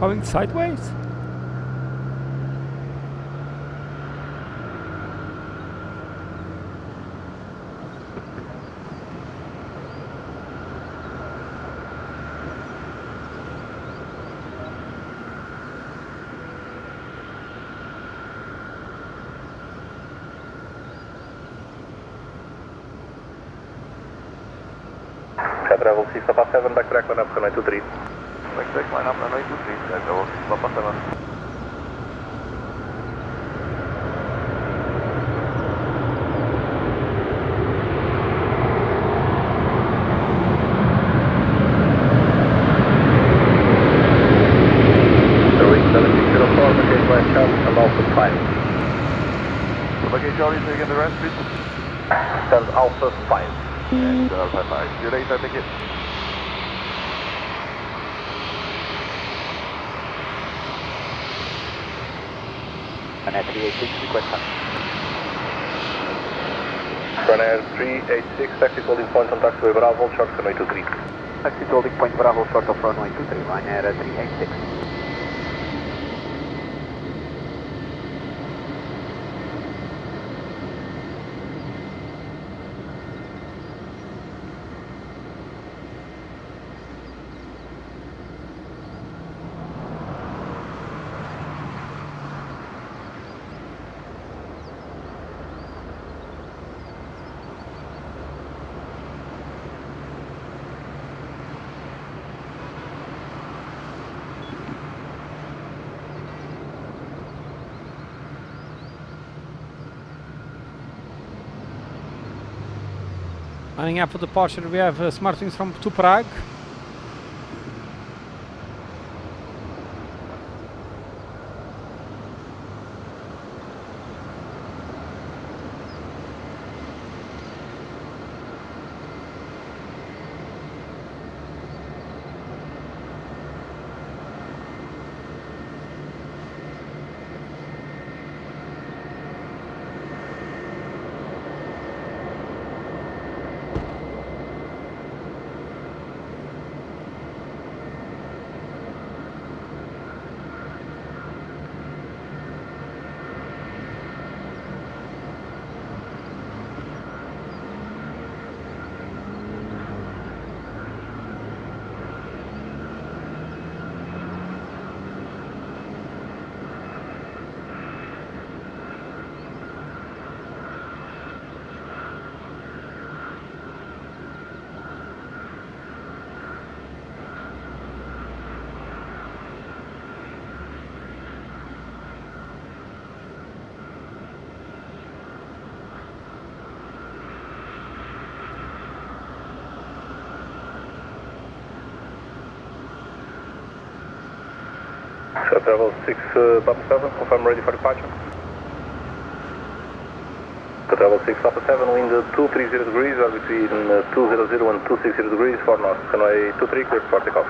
Going sideways? Travel 657, backtrack line up, runway 23. Backtrack line up, runway 23, travel 657. The wing 7604, baggage line Charlie, and Alpha 5. So baggage Charlie, so you get the rest, please. Stand Alpha 5. And Alpha 5. See you later, take it. Ryanair 386, request time. Ryanair 386, taxi holding point on taxiway Bravo, short runway 23. Taxi holding point Bravo, short of runway 23, Ryanair 386. Lining up for departure, we have smart wings to Prague. Travel 6 Papa 7, confirm ready for departure. Travel 6 Papa 7, wind 230 degrees, or between 200 and 260 degrees for north. Runway 23, clear for takeoff.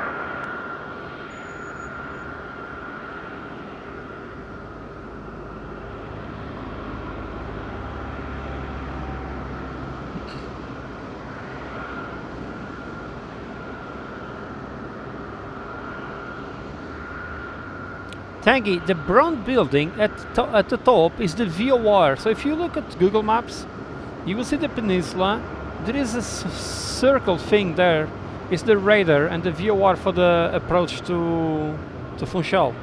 Tangy, the brown building at the top is the VOR. So if you look at Google Maps, you will see the peninsula. There is a circle thing there. It's the radar and the VOR for the approach to Funchal.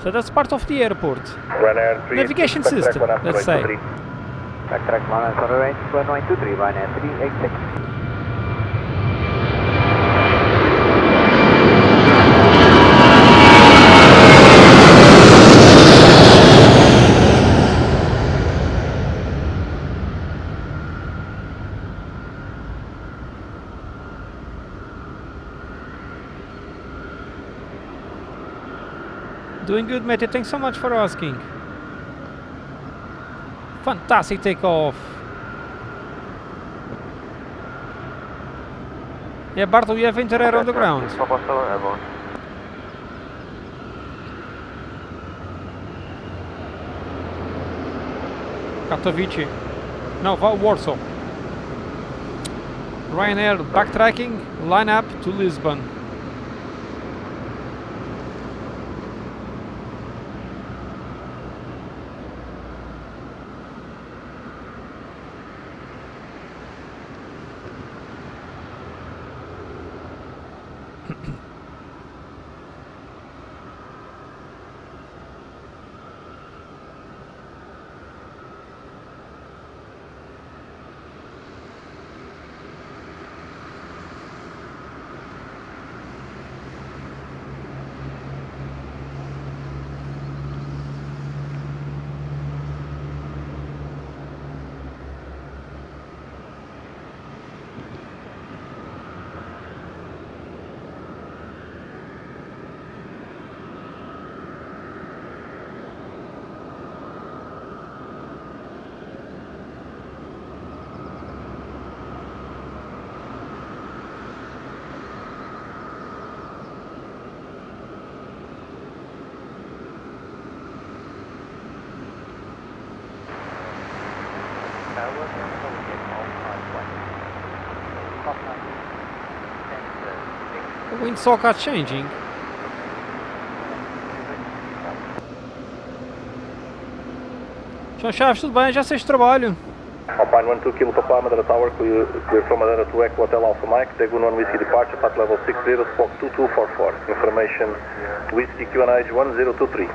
So that's part of the airport. Ryanair 3, Navigation system, let's say. Backtrack 1 on range 1923, Ryanair 386. Doing good, mate. Thanks so much for asking. Fantastic takeoff. Yeah, Bartle, we have Interair on the ground. Katowice. No, Warsaw. Ryanair backtracking, line up to Lisbon. The windsock are changing. João Chaves, tudo bem? Já sei de trabalho. Alpine 12 Kilo Papa, Madeira Tower, clear from Madeira to Echo Hotel Alpha Mike, Dagon 1 Whiskey departure, flight level 60, squawk 2244. Information Whiskey QNH 1023.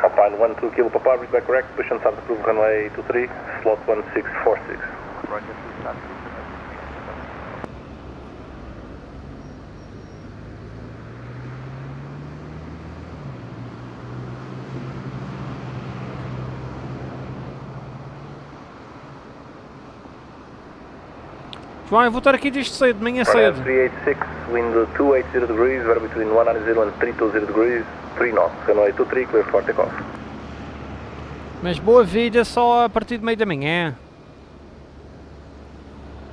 Alpine 12 Kilo Papa, read back correct, push and start approved runway 23, slot 1646. Roger, start. João, eu vou estar aqui desde cedo, de manhã cedo. 386, wind 280 degrees, we're between 190 and 320 degrees, 3 knots, runway 23, clear for takeoff. Mas boa vida só a partir de meio da manhã.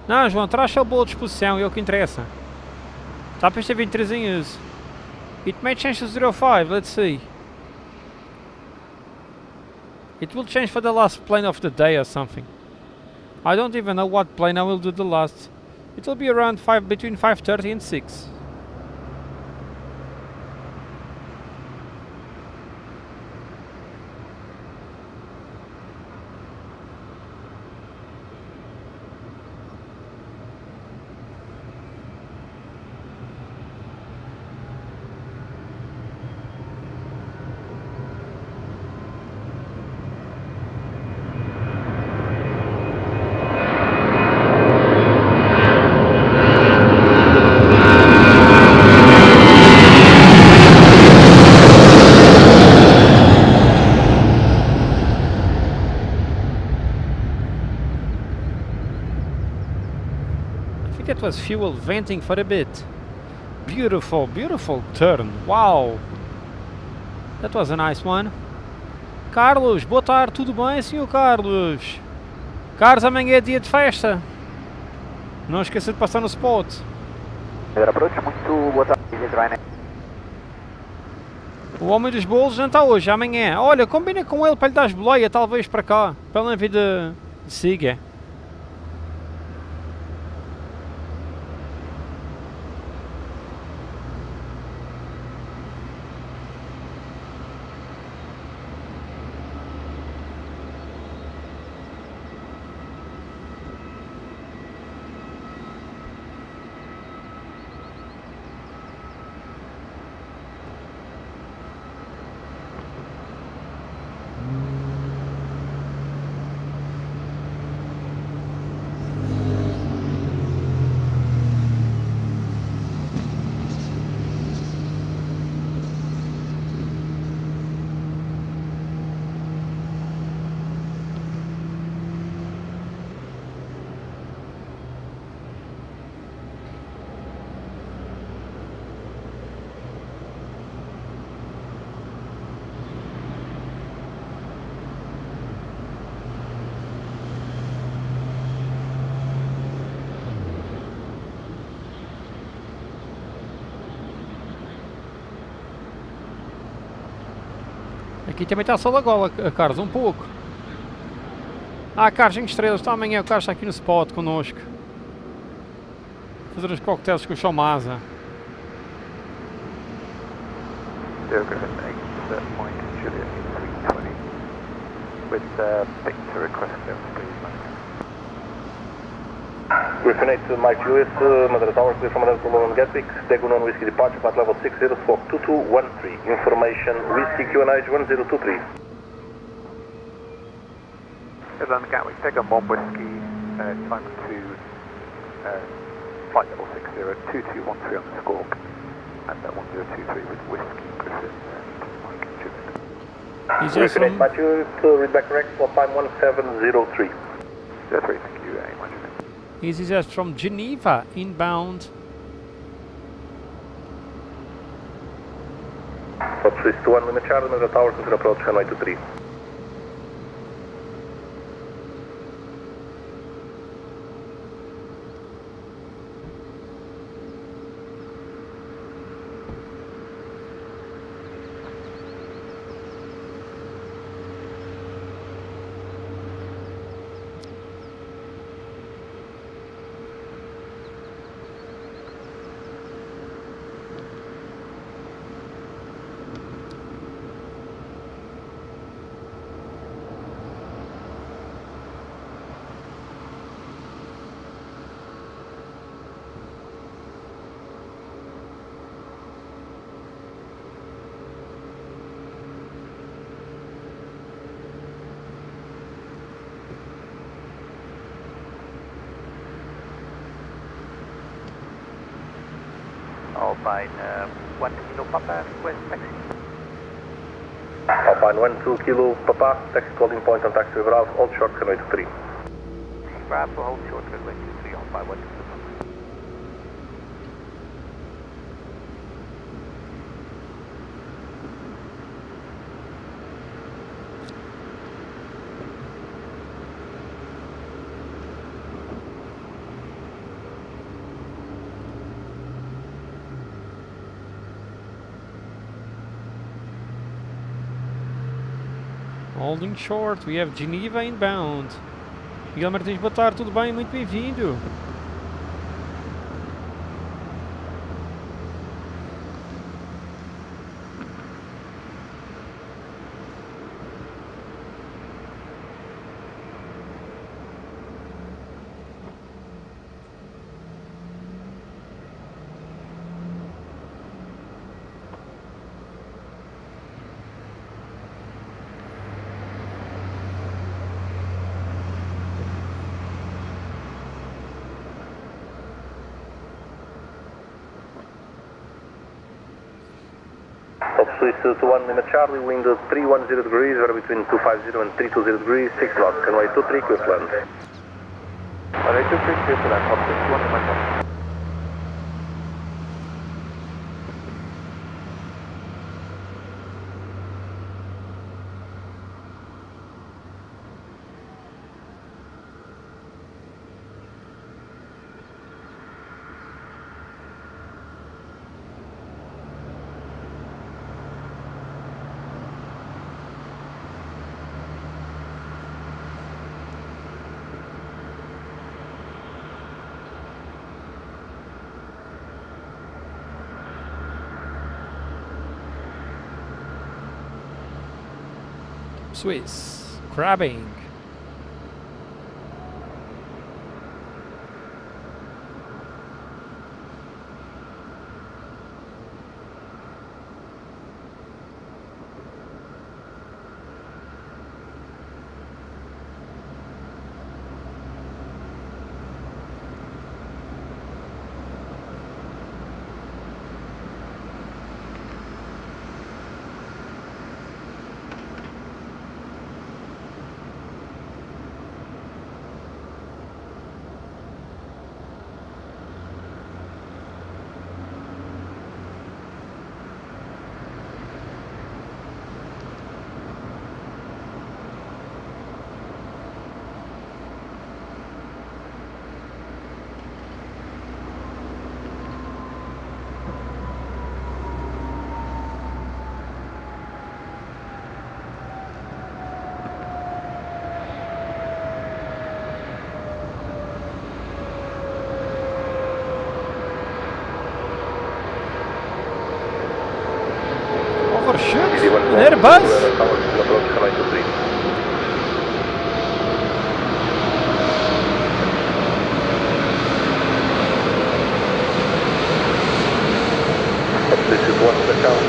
Não, João, traz só boa disposição, é o que interessa. Está para este 23 em uso. It may change to 05, let's see. It will change for the last plane of the day or something. I don't even know what plane I will do the last. It will be around between 5:30 and 6. think that was fuel venting for a bit. Beautiful, beautiful turn. Wow! That was a nice one. Carlos, boa tarde, tudo bem, senhor Carlos? Carlos, amanhã é dia de festa. Não esqueça de passar no spot. Madeira Approach, muito boa tarde, Ryanair. O homem dos bolos não está hoje, amanhã. Olha, combina com ele para lhe dar as boleias, talvez para cá. Para ele não vir de siga. Aqui também está sol agora, Carlos, um pouco. Ah, Carlos em estrelas, está amanhã, o Carlos está aqui no spot connosco. Fazer uns coquetéis com o Chomasa. Griffin 8, Mike Lewis, Madeira Tower, clear from Madeira to London Gatwick, Dagon 1 Whiskey departure, flight level 60, squawk 2213, information Whiskey QNH 1023. London Gatwick, Dagon 1 Whiskey, time to flight level 60, 2213 on the squawk, and 1023 with Whiskey, Griffin and Mike Juliet. Griffin 8, Mike Lewis, read back correct, for time 1703. 03, thank you, Mike Juliet. EasyJet from Geneva, inbound. Fox Swiss to 1 limit charge, Madeira Tower, consider approach Hanoi 23. Alpine 1 Kilo Papa, request taxi. Alpine 1 2 Kilo Papa, taxi holding point on Taxiway Bravo, hold short Hanoi 23. Bravo, hold short runway 23, Alpine 1 Kilo Papa. Holding short, we have Geneva inbound. Miguel Martins, boa tarde, tudo bem? Muito bem-vindo. Swiss to 1 limit Charlie, wind 310 degrees, weather between 250 and 320 degrees, 6 knots, Hanoi 23, quick land. Alright, 2 clear to land, top 61 on my top. Swiss crabbing. Oh shit, an Airbus? This is one of the chance.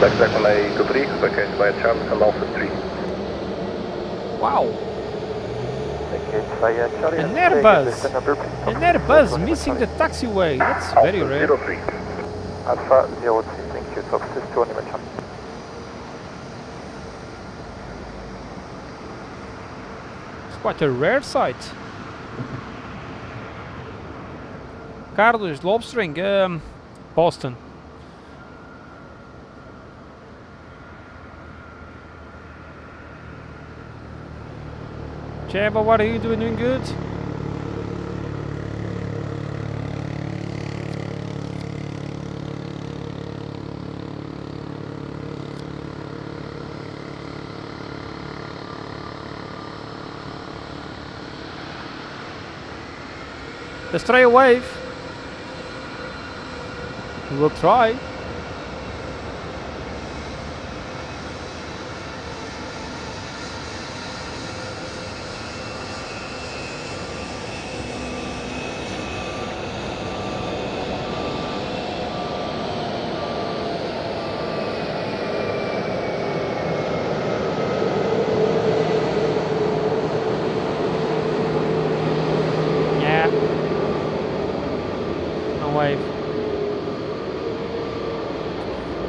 Backtrack on A23, package by a chance and Alpha 3. Wow, Package via Charlie. an Airbus! An Airbus missing the taxiway, that's very rare. 03. Alpha 03, thank you, top 62 on your chance. It's quite a rare sight. Carlos, lobstering, Boston. Cheva, what are you doing? Doing good? Let's try a wave. We'll try.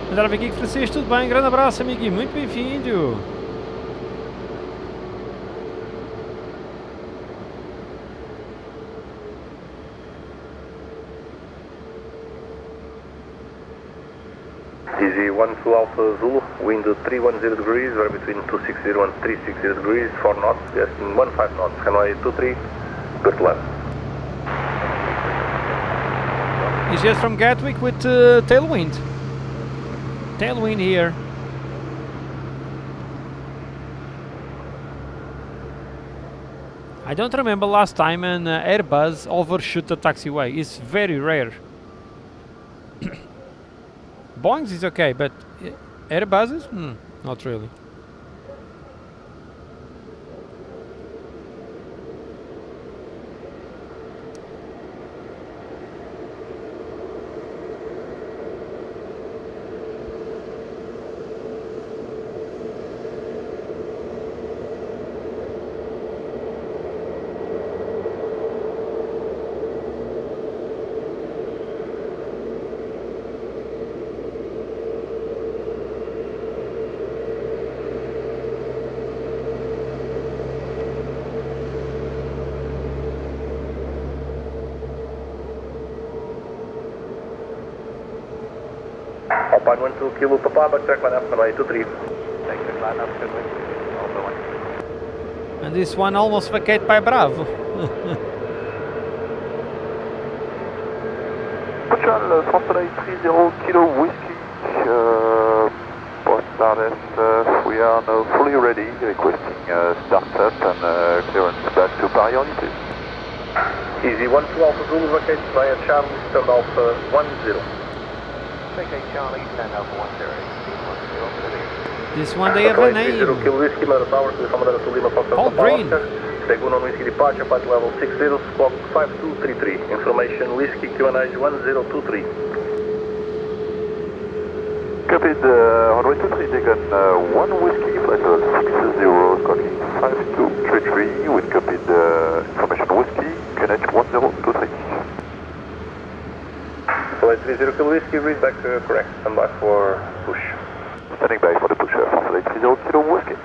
André aqui, Francisco, tudo bem? Grande abraço, amiguinho, muito bem-vindo. CZ 1 to Alpha Zulu, wind 310 degrees, we're between 260 and 360 degrees, 4 knots, yes, in 15 knots, runway 23, good left. He's just from Gatwick with tailwind. Tailwind here. I don't remember last time an Airbus overshoot the taxiway. It's very rare. Boeing's is okay, but Airbuses? Not really. Alpine 12 Kilo Papa, backtrack line up, runway 23. Backtrack line up, good wind. Also one. And this one almost vacate by Bravo. Pushback, Translate 30 Kilo Whiskey, Post RS, we are now fully ready, requesting startup and clearance back to Paris on please. Easy 12 Alpha Zulu, vacate via Charlie, stand Alpha 10. Vacate Charlie, stand Alpha 10. This one they have a name. 30 Kilo Whiskey, Madeira Tower, Madeira to Lima, Paul Green. Take 1 on Whiskey departure, flight level 60, squawk 5233. Information Whiskey QNH 1023. Copied, runway 23, taken 1 Whiskey, flight level 60, squawking 5233, with copied information Whiskey, QNH 1023. Flight 30 Kilo Whiskey, read back correct, stand by for push. Standing by for the push, Translate 30 Kilo Whiskey.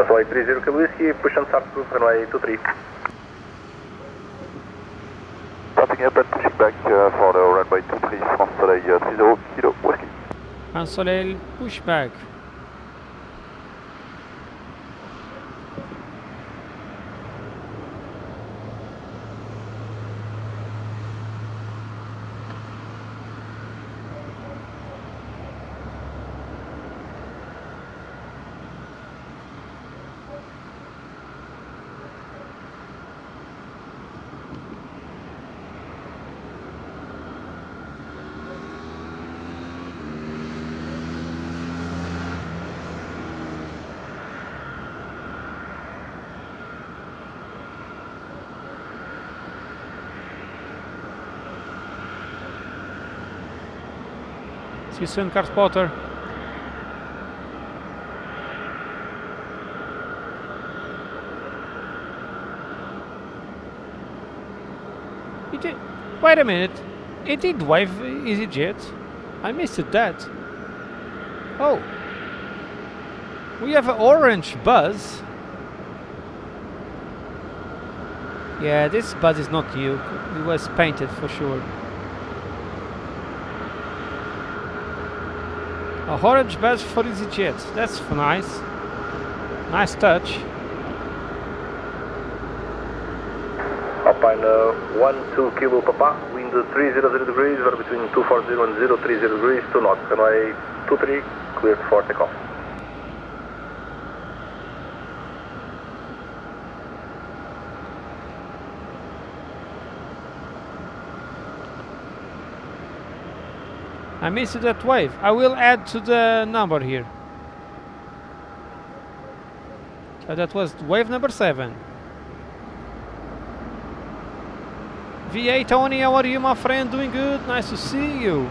Flight 30 Kilo Whiskey, push and start group, runway 23. Starting up and pushing back for the runway 23, Translate 30 Kilo Whiskey. Soleil pushback. See you soon, car spotter. Wait a minute. It did wave EasyJet. I missed that. Oh. We have an orange buzz. Yeah, this buzz is not new. It was painted for sure. A orange badge for EasyJet. That's nice. Nice touch. Alpine 12 Kilo Papa, wind 300 degrees, or between 240 and 030 degrees, 2 knots, runway 23, cleared for takeoff. I missed that wave. I will add to the number here. So that was wave number 7. VA Tony, how are you, my friend? Doing good? Nice to see you.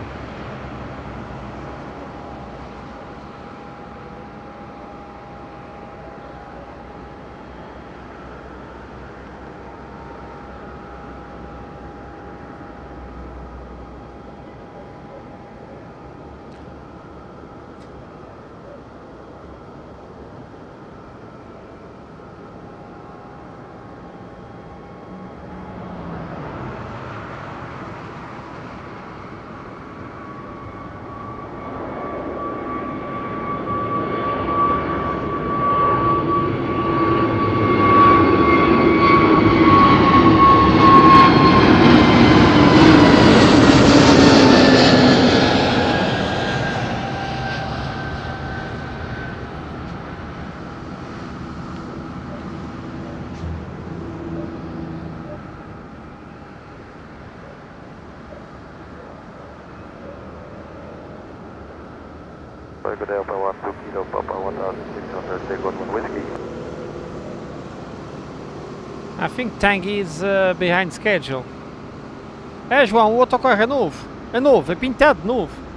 Good Alpha 1, 2 Kilo, Papa 1600, take 1 Whiskey. I think Tanguy is behind schedule. É, João, o autocarro é novo. É novo, é pintado de novo.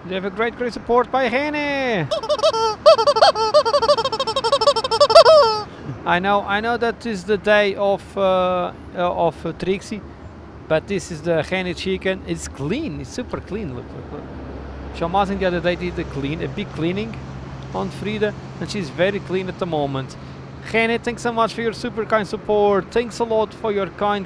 You have a great support by Rene. I know that is the day of Trixie, but this is the Rene chicken. It's clean. It's super clean. Look. Shamazin the other day did a big cleaning on Frida, and she's very clean at the moment. Rene, thanks so much for your super kind support. Thanks a lot for your kind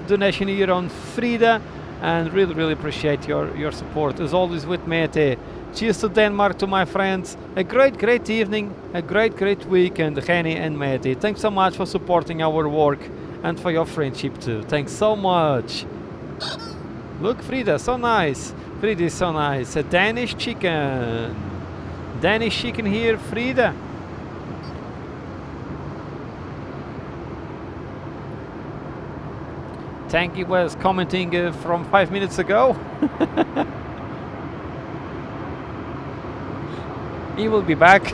donation here on Frida, and really appreciate your support as always with Mete. Cheers to Denmark, to my friends. A great evening, a great weekend, Rene and Mete. Thanks so much for supporting our work and for your friendship too. Thanks so much. Look, Frida, so nice. Frida is so nice. A Danish chicken. Danish chicken here, Frida. Tanky was commenting from 5 minutes ago. He will be back.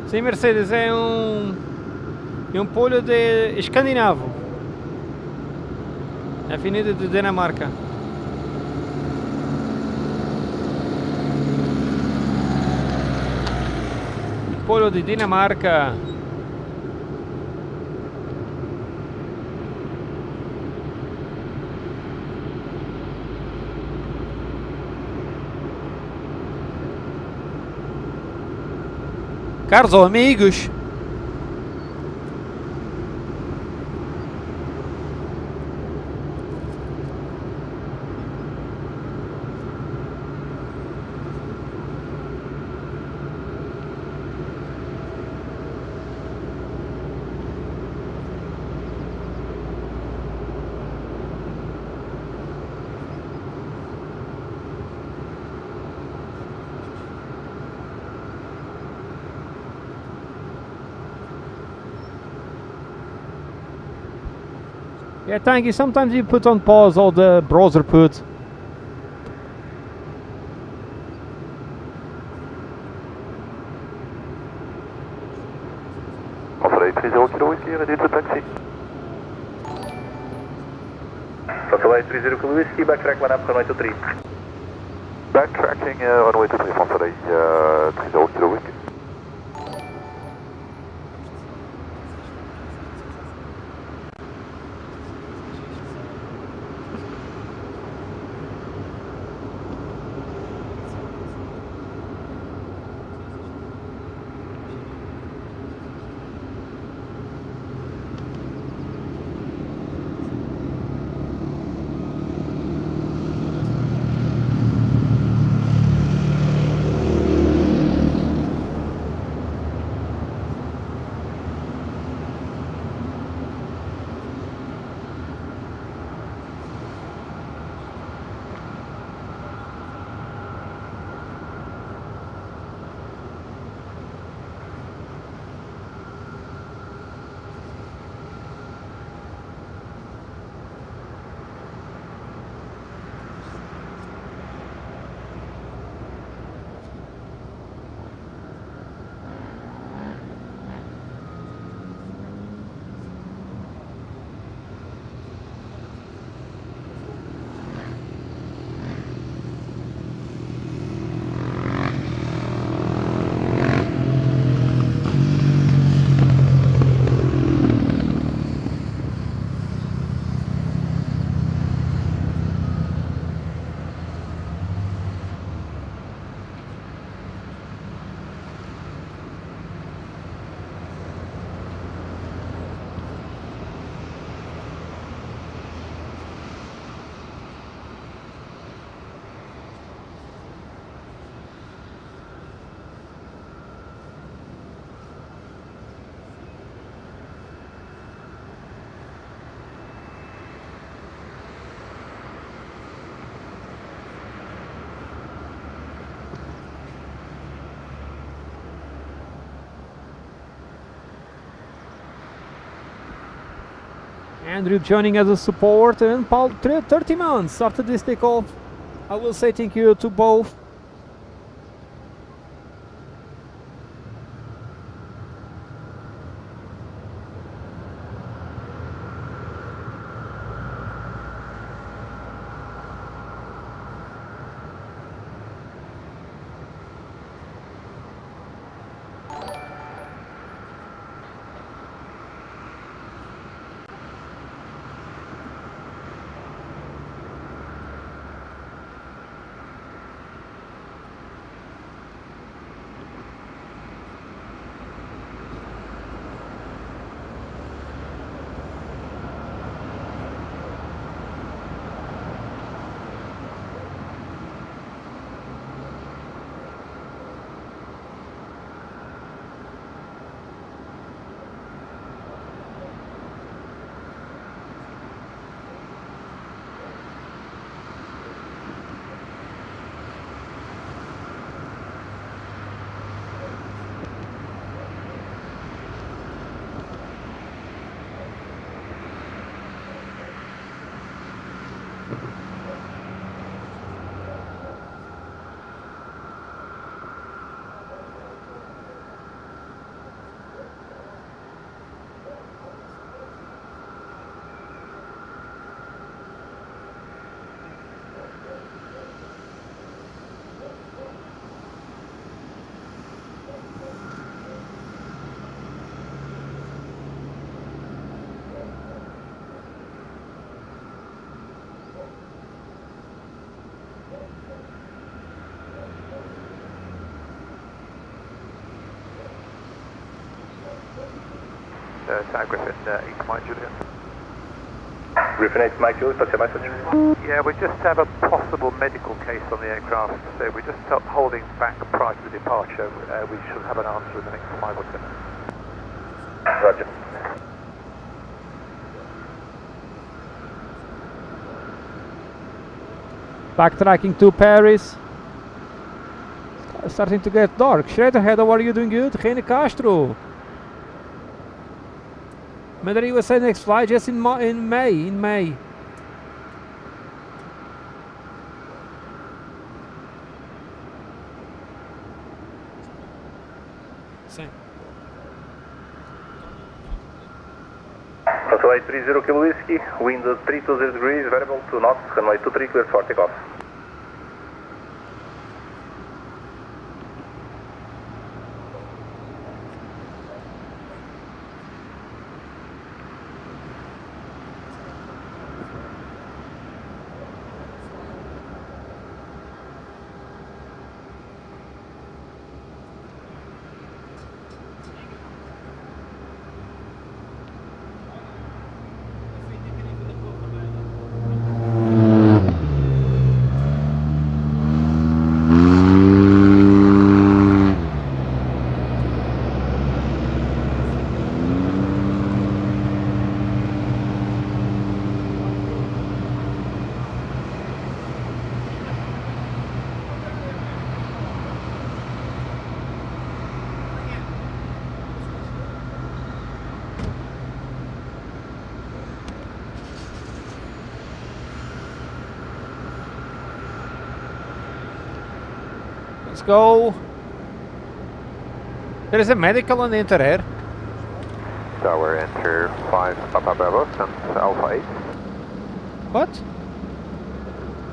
Sim, Mercedes, é um polho de escandinavo. Avenida de Dinamarca. Polho de Dinamarca. Caros amigos, yeah, thank you. Sometimes you put on pause all the browser put. Alpha 30 Kilo Whiskey, ready to taxi. Alpha 30 Kilo Whiskey, backtrack 1 up, runway 23. Backtracking runway 23, Alpha 30 Kilo Whiskey. Andrew joining as a support, and Paul 30 months after this takeoff. I will say thank you to both. Griffin 8 Mike Juliet. Griffin 8 Mike Juliet, what's your message? Yeah, we just have a possible medical case on the aircraft, so we're just holding back prior to the departure. We should have an answer in the next 5 or 10 minutes. Roger. Backtracking to Paris. It's starting to get dark. Shredderhead, how are you doing? Good? Gene Castro. Madeira USA next flight just in May. Same. Runway 30 Kilo Whiskey, wind 320 degrees, variable 2 knots, runway 23 clear for takeoff. Let's go. There is a medical on the Inter-Air. Tower enter 5 Papa Bravo and Alpha 8. What?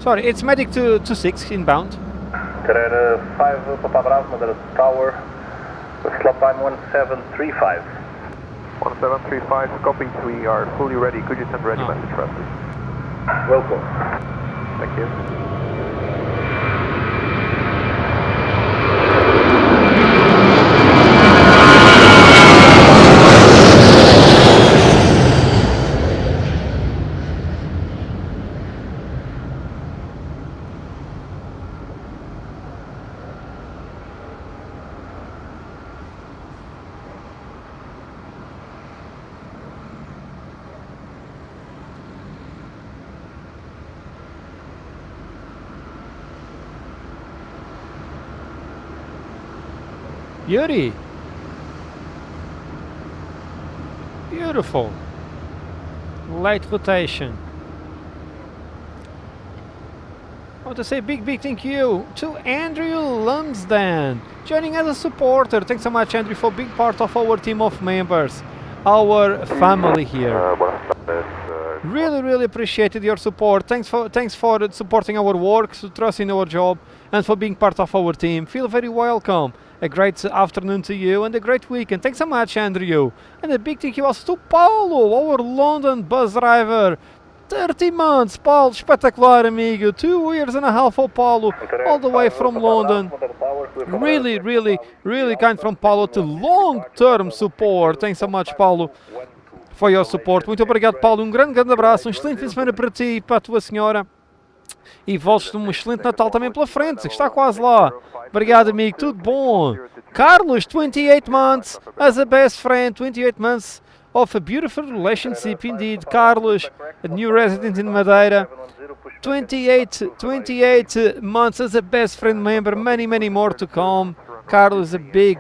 Sorry, it's medic to 6 inbound. Inter-Air 5 Papa Bravo, Madeira Tower, slot time 1735. 1735, copied, we are fully ready. Could you send ready message for us, please? Welcome. Thank you. Yuri! Beautiful! late rotation. I want to say big thank you to Andrew Lumsden, joining as a supporter. Thanks so much, Andrew, for being part of our team of members, our family here. Really appreciated your support. Thanks for supporting our work, trusting our job, and for being part of our team. Feel very welcome. A great afternoon to you and a great weekend. Thanks so much, Andrew. And a big thank you also to Paulo, our London bus driver. 30 months, Paulo, espetacular, amigo. 2 years and a half for Paulo, all the way from London. Really kind from Paulo to long-term support. Thanks so much, Paulo, for your support. Muito obrigado, Paulo. Grande abraço. Excelente fim de semana para ti e para a tua senhora. E votos de excelente Natal também pela frente. Está quase lá. Obrigado, amigo. Tudo bom. Carlos, 28 months as a best friend. 28 months of a beautiful relationship indeed. Carlos, a new resident in Madeira. 28 months as a best friend member. Many more to come. Carlos is a big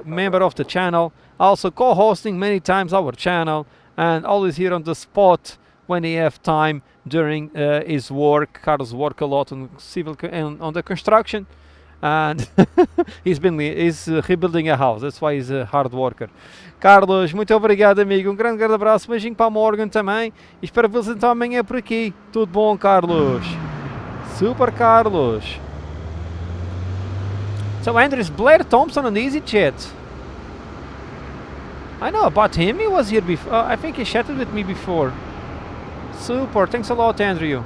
member of the channel. Also co-hosting many times our channel and always here on the spot when he have time during his work. Carlos work a lot on civil and on the construction, and he's rebuilding a house. That's why he's a hard worker. Carlos, muito obrigado, amigo. Grande abraço. Beijinho para a Morgan também. E espero vê-los então amanhã por aqui. Tudo bom, Carlos? Super, Carlos. So Andrews, Blair Thompson on EasyJet. I know about him. He was here before. I think he chatted with me before. Super. Thanks a lot, Andrew.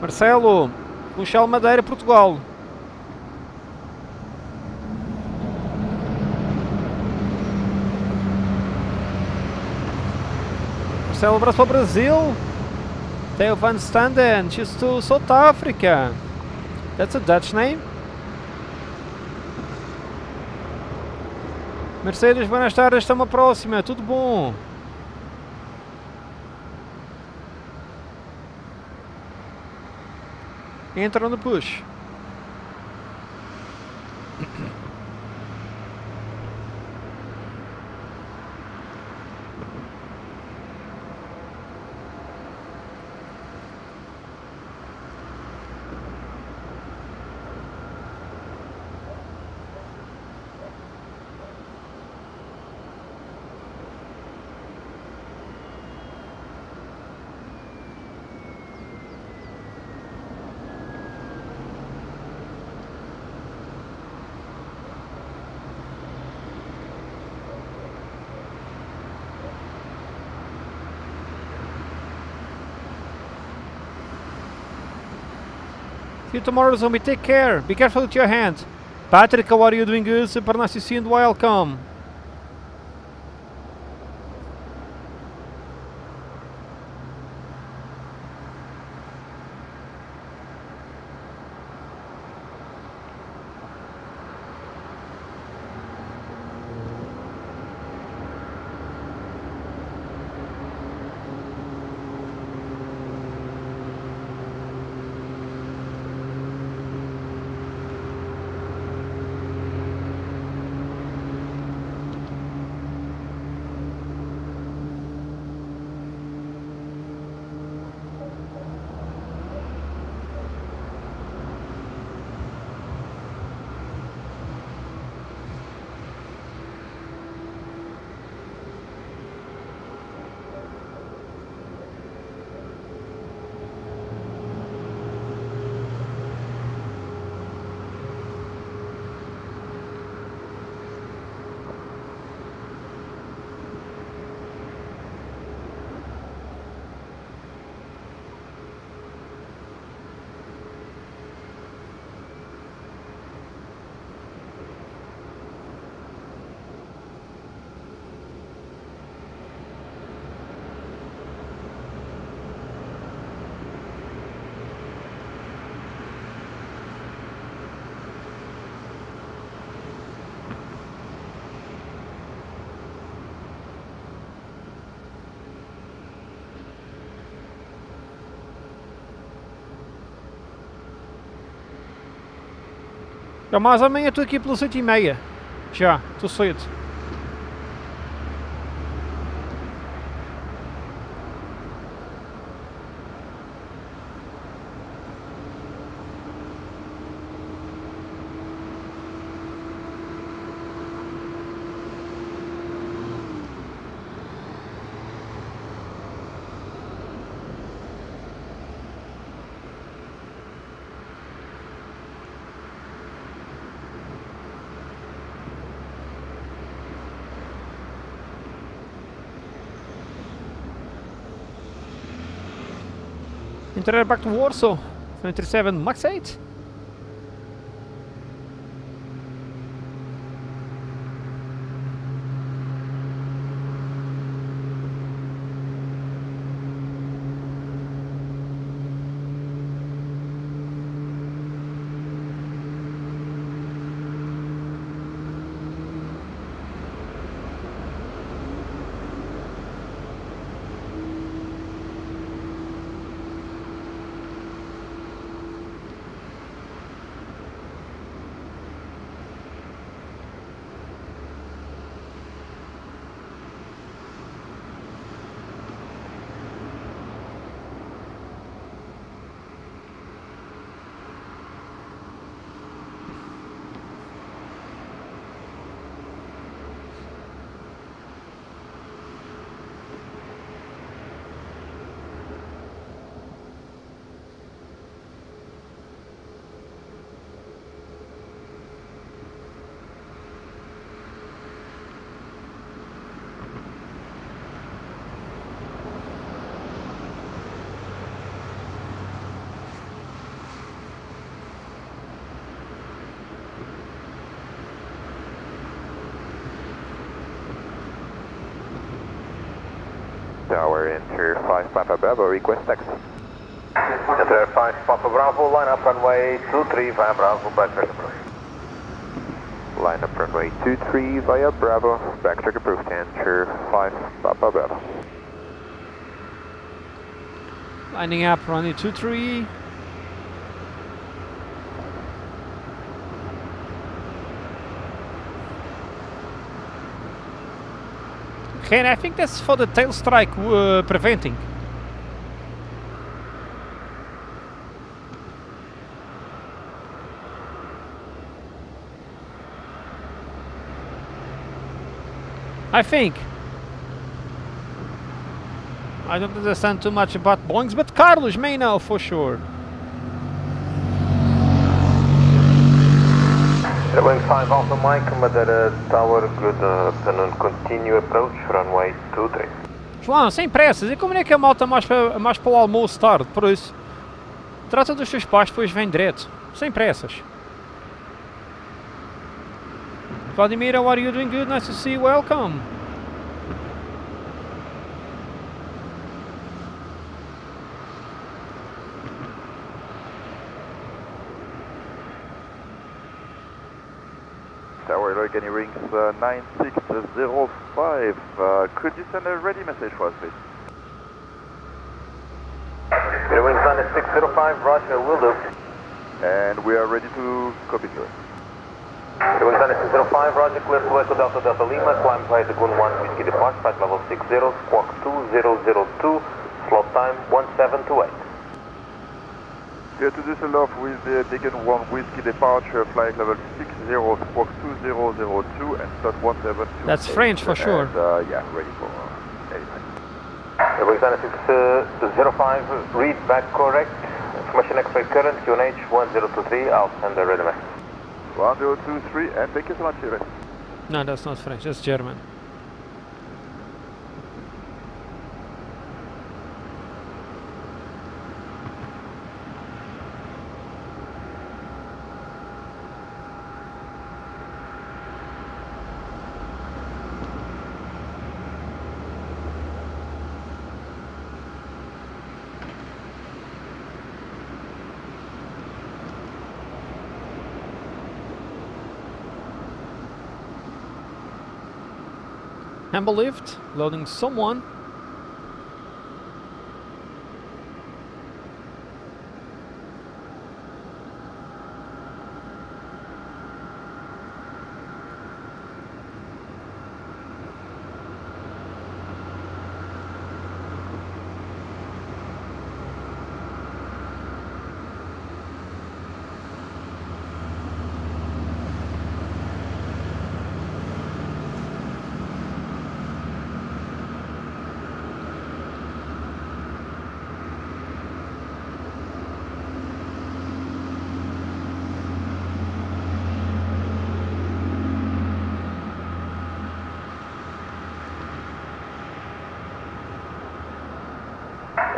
Marcelo, Funchal Madeira, Portugal. Marcelo, abraço para o Brasil. Theo van Standen, she's to South Africa. That's a Dutch name. Mercedes, boas tardes, até uma próxima. Tudo bom? Entra no push. See you tomorrow, zombie. Take care. Be careful with your hand. Patrick, how are you doing? Good. Super nice to see you and welcome. Já mais ou menos estou aqui pelas 8h30. Já, estou cedo. Internet back to Warsaw, 737 MAX 8. Tower enter 5 Papa Bravo, request taxi. Enter 5 Papa Bravo, line up runway 23 via Bravo, backtrack approved. Line up runway 23 via Bravo, backtrack approved, enter 5 Papa Bravo. Lining up runway 23. Okay, and I think that's for the tail strike preventing. I think. I don't understand too much about Boeings, but Carlos may know for Boeing 5 Alpha Mike, Madeira Tower, good afternoon, continue approach, runway 23. João, sem pressas, e como é que a malta mais para o almoço tarde? Por isso, trata dos teus pais, depois vem direto, sem pressas. Vladimir, how are you doing? Good, nice to see you, welcome. Tower Lorgani rings 9605. Could you send a ready message for us, please? Wings 9605, roger, will do. And we are ready to copy you. Wings 9605, roger, clear to Echo Delta Delta Lima, climb via the Gun 1 Whiskey Depart, flight level 60, squawk 2002, slot time 1728. Clear to Düsseldorf with the Taken 1 Whiskey departure, flight level 60, squawk 2002 and slot 1728. That's French for sure. And, yeah, ready for anytime. Wings 9605, read back correct. Information X-ray current, QNH 1023, I'll send a ready message. 1023, and thank you so much, Ivan. No, that's not French, that's German. Amber lift, loading someone.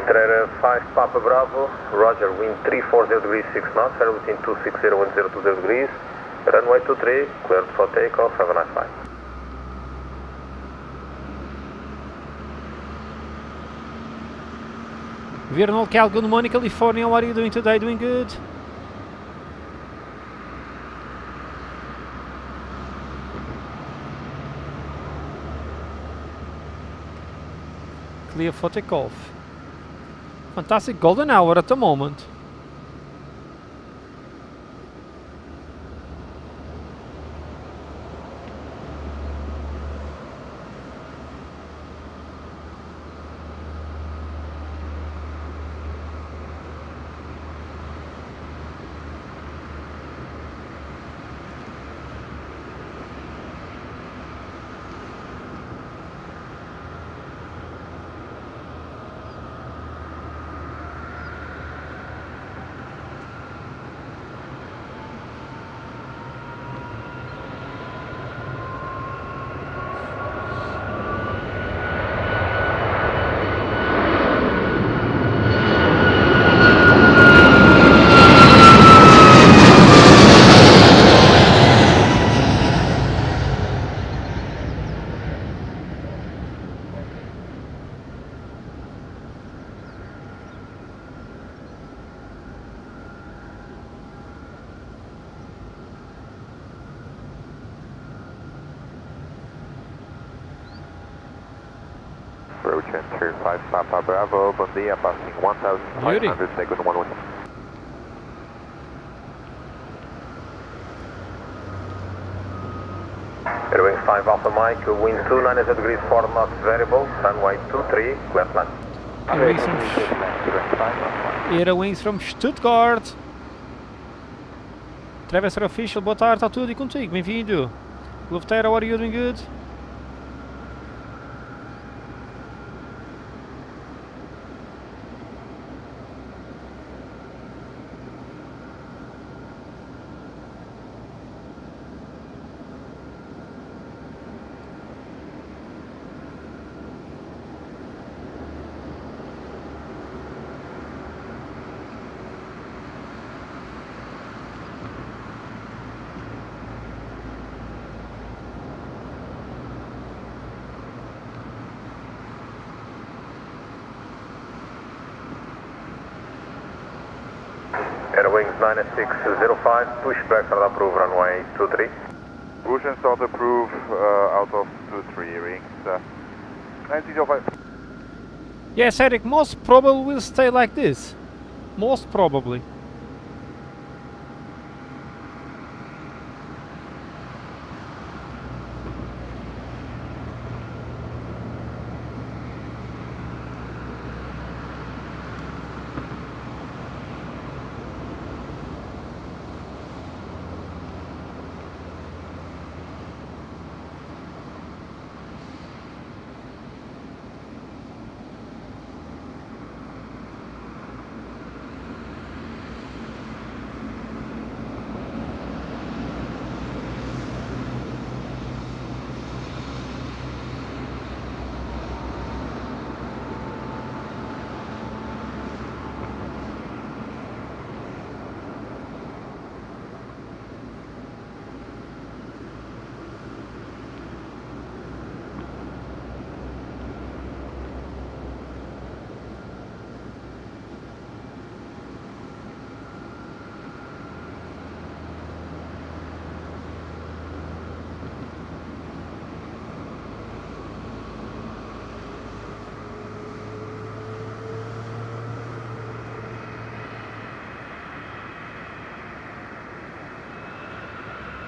Victor 5 Papa Bravo, Roger, wind 340 degrees 6 knots, air between 260 and 1020 degrees, runway 23, cleared for takeoff, have a nice flight. Vernal Cal, good morning California, what are you doing today? Doing good? Clear for takeoff. Fantastic golden hour at the moment. Approach enter 5 Papa Bravo, bon dia, passing 1,500, second 11. Airwing 5 Alpha Mike, wind 290 degrees 4 knots variable, runway 23, clear plan. Airwings from Stuttgart. Travesser Official, boa tarde, está tudo e contigo, bem-vindo. Luftera, what are you doing good? Airwings 9605, pushback and approve runway 23. Push and start approve out of 23 rings. 9605. Yes, Eric, most probably will stay like this. Most probably.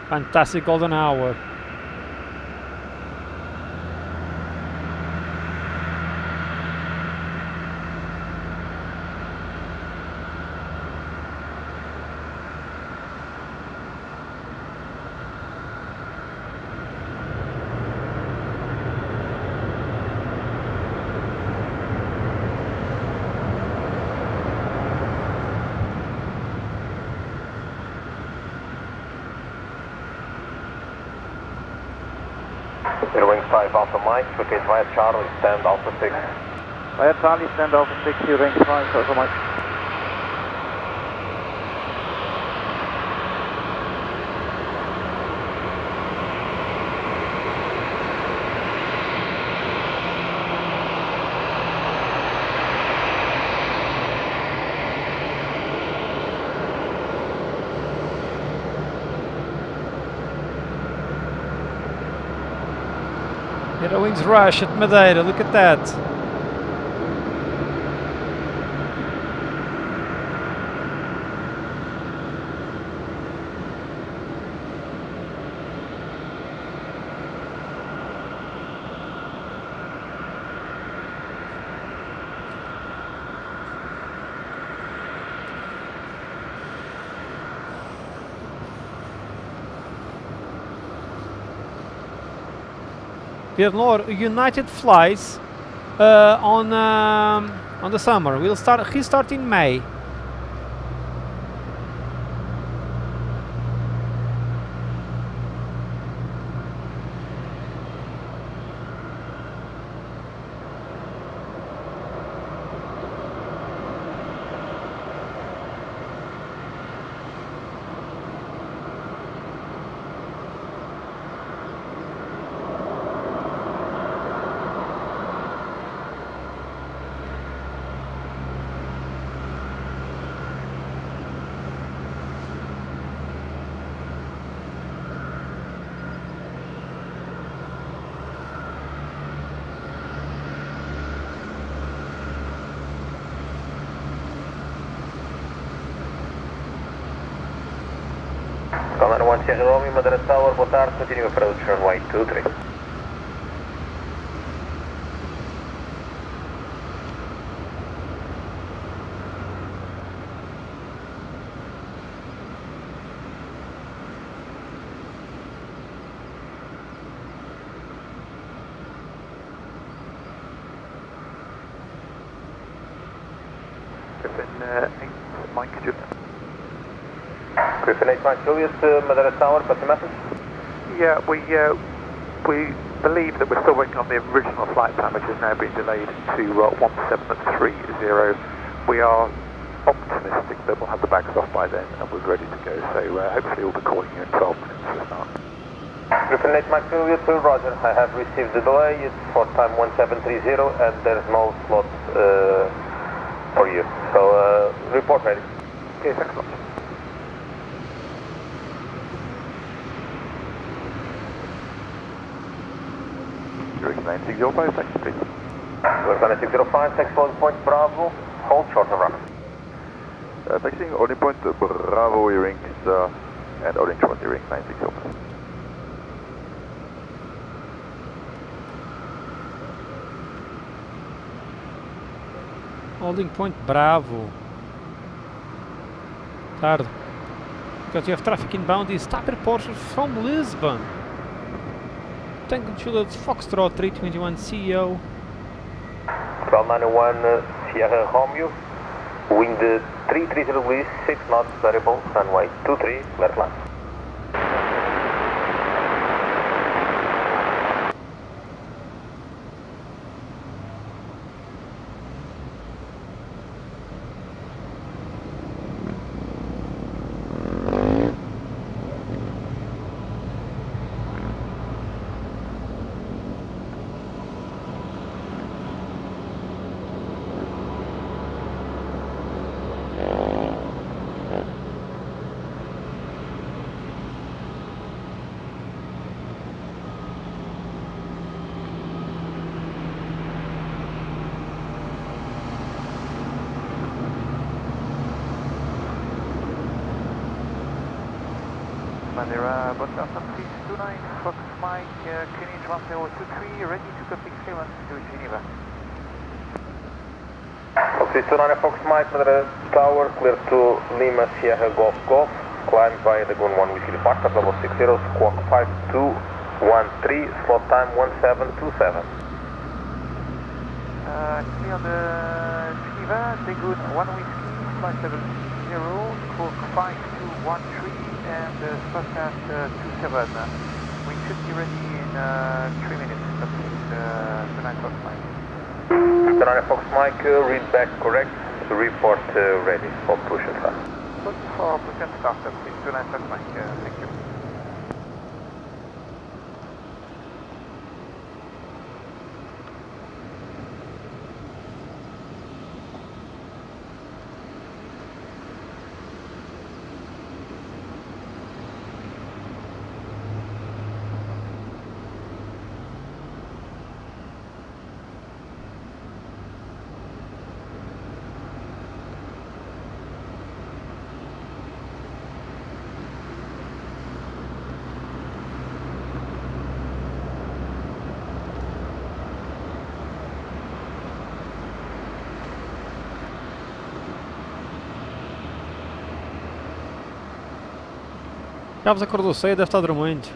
Fantastic golden hour. Airwing 5 Alpha Mike, vacate via Charlie, stand Alpha 6. Via Charlie, stand Alpha 60, range 5, so much. The wings rush at Madeira, look at that. United flies on the summer. He start in May. Condor 1 Sierra Romeo, Madeira Tower, boa tarde, continue approach runway 23. Griffin 8, Mike Juliet. Griffin 8 Mike Juliet, Madeira Tower, what's the message? Yeah, we believe that we're still waiting on the original flight plan, which has now been delayed to 1730. We are optimistic that we'll have the bags off by then and we're ready to go, so hopefully we'll be calling you in 12 minutes for a start. Griffin 8 Mike Juliet, roger, I have received the delay, it's for time 1730 and there's no slot for you, so report ready. Okay, thanks a lot. Zurich 9605, taxi please. Zurich 9605, taxi loading point Bravo, hold short of runway. Taxiing loading point Bravo earrings and orange 1 earring 960. Holding point Bravo. Tarde. Because you have traffic inbound is TAP Airport from Lisbon. Tango Juliet Foxtrot 321 CEO. 1291 Sierra Romeo, wind 330 degrees, 6 knots, variable, runway 23, left line. Madeira, Boston 329, Fox Mike, Kenny 1023, ready to copy clearance to Geneva. Fox 329 Fox Mike, Madeira Tower, clear to Lima Sierra Golf Golf, climb via the Gun 1 Whiskey departure, level 60, squawk 5213, slot time 1727. Clear the Geneva, Dagoon 1 Whiskey, flight level 0, squawk 5213. And spot at 27. We should be ready in 3 minutes, but it's the 9 o'clock flight. Runway Fox Mike, read back correct, report ready for push and start. For push and start, please, 29 Fox Mike, thank you. Carlos acordou cedo, deve estar dormindo.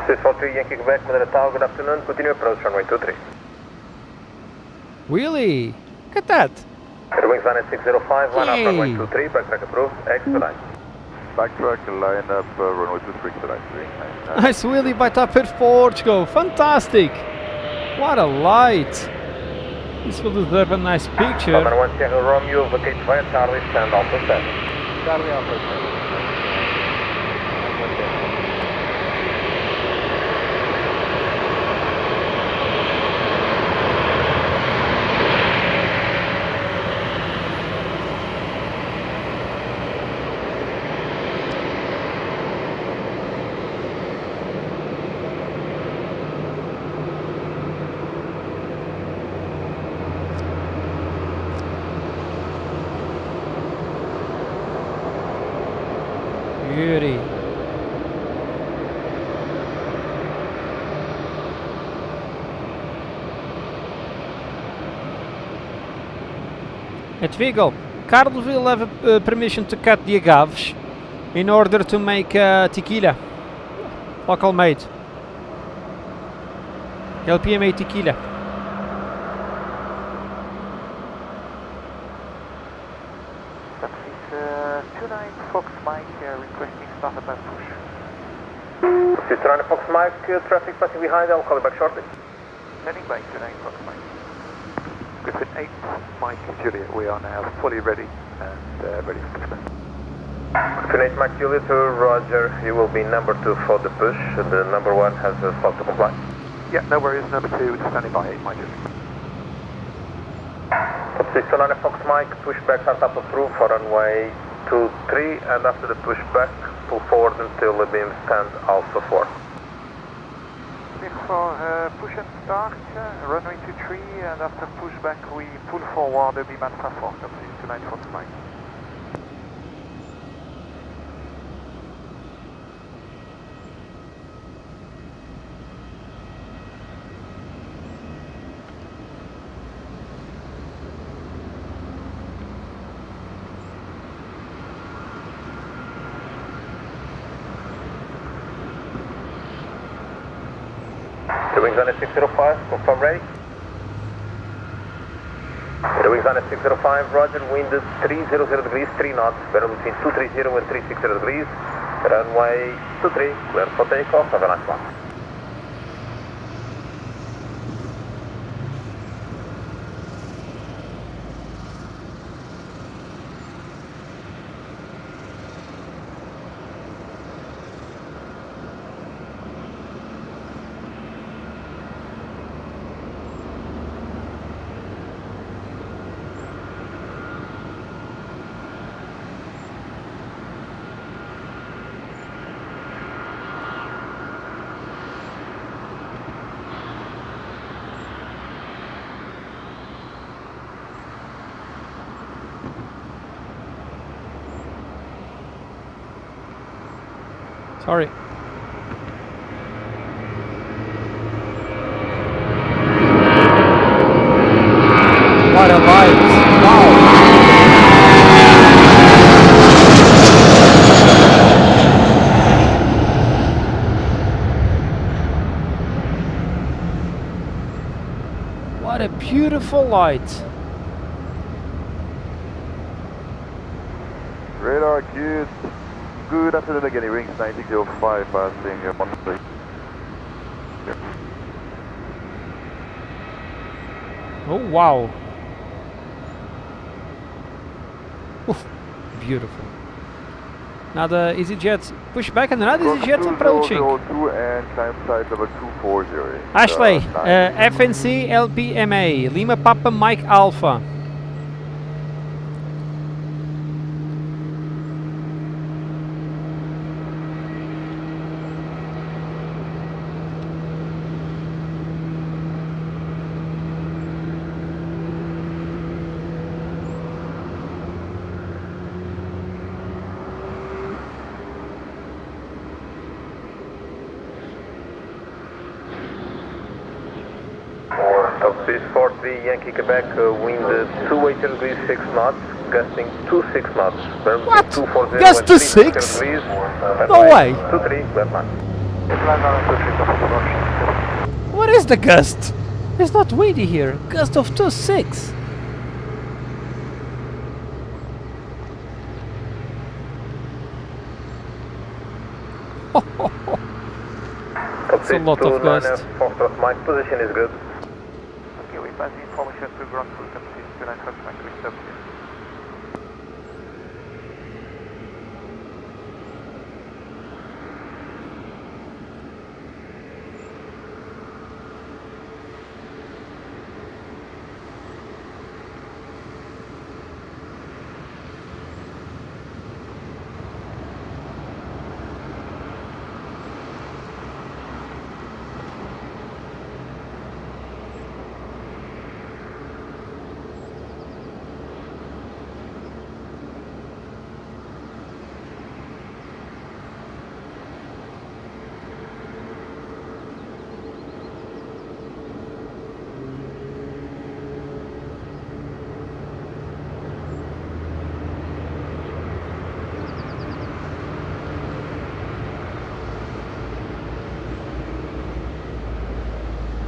This is 43 Yankee Quebec, Madeira Tower, good afternoon, continue approach runway 23. Wheelie! Look at that! Wings line at 605, line up Yay. runway 23, backtrack approved, expedite. Backtrack and line up runway 23 tonight. Nice wheelie by Top Air Portugal! Fantastic! What a light! This will deserve a nice picture. Number 1 Sierra Romeo, vacate via Charlie, stand Alpha 7. Charlie Alpha 7. Beauty. At Vigo, Carlos will have permission to cut the agaves in order to make tequila, local made. LPMA tequila. Taxis 29 Fox Mike, requesting startup and push. Sister Runway Fox Mike, traffic passing behind, I'll call you back shortly. Standing by 29 Fox Mike. Griffin 8 Mike Juliet, we are now fully ready and ready for pushback. Griffin 8 Mike Juliet to Roger, you will be number 2 for the push, the number 1 has a slot to comply. Yeah, no worries, number 2 is standing by 8 Mike Juliet. Sister Runway Fox Mike, pushback startup approved for runway 23, and after the pushback, pull forward until the beam stand Alpha 4. For push and start, runway 23, and after pushback we pull forward the beam Alpha 4, Taxis 29 Fox Mike. The wings on at 605, confirm ready. The wings on at 605, Roger, wind 300 degrees, 3 knots, bearing between 230 and 360 degrees. Runway 23, clear for takeoff, have a nice one. Sorry. What a light! Wow! What a beautiful light! Radar good. Good afternoon again, rings 9005, passing Monday. Oh wow! Oof, beautiful. Now the EasyJet pushback and another EasyJet approaching. 2 and climb side level 240. Ashley, FNC LPMA, Lima Papa Mike Alpha. Taxi 43 Yankee Quebec, wind 280 degrees 6 knots, gusting 26 knots. What? 240 Gust to 6? No way! 23, clear man. What is the gust? It's not windy here. Gust of 2.6. That's a lot of gust. Foxtrot Mike, position is good. Okay, we pass the information to ground crew, taxi 29 Foxtrot, we stop.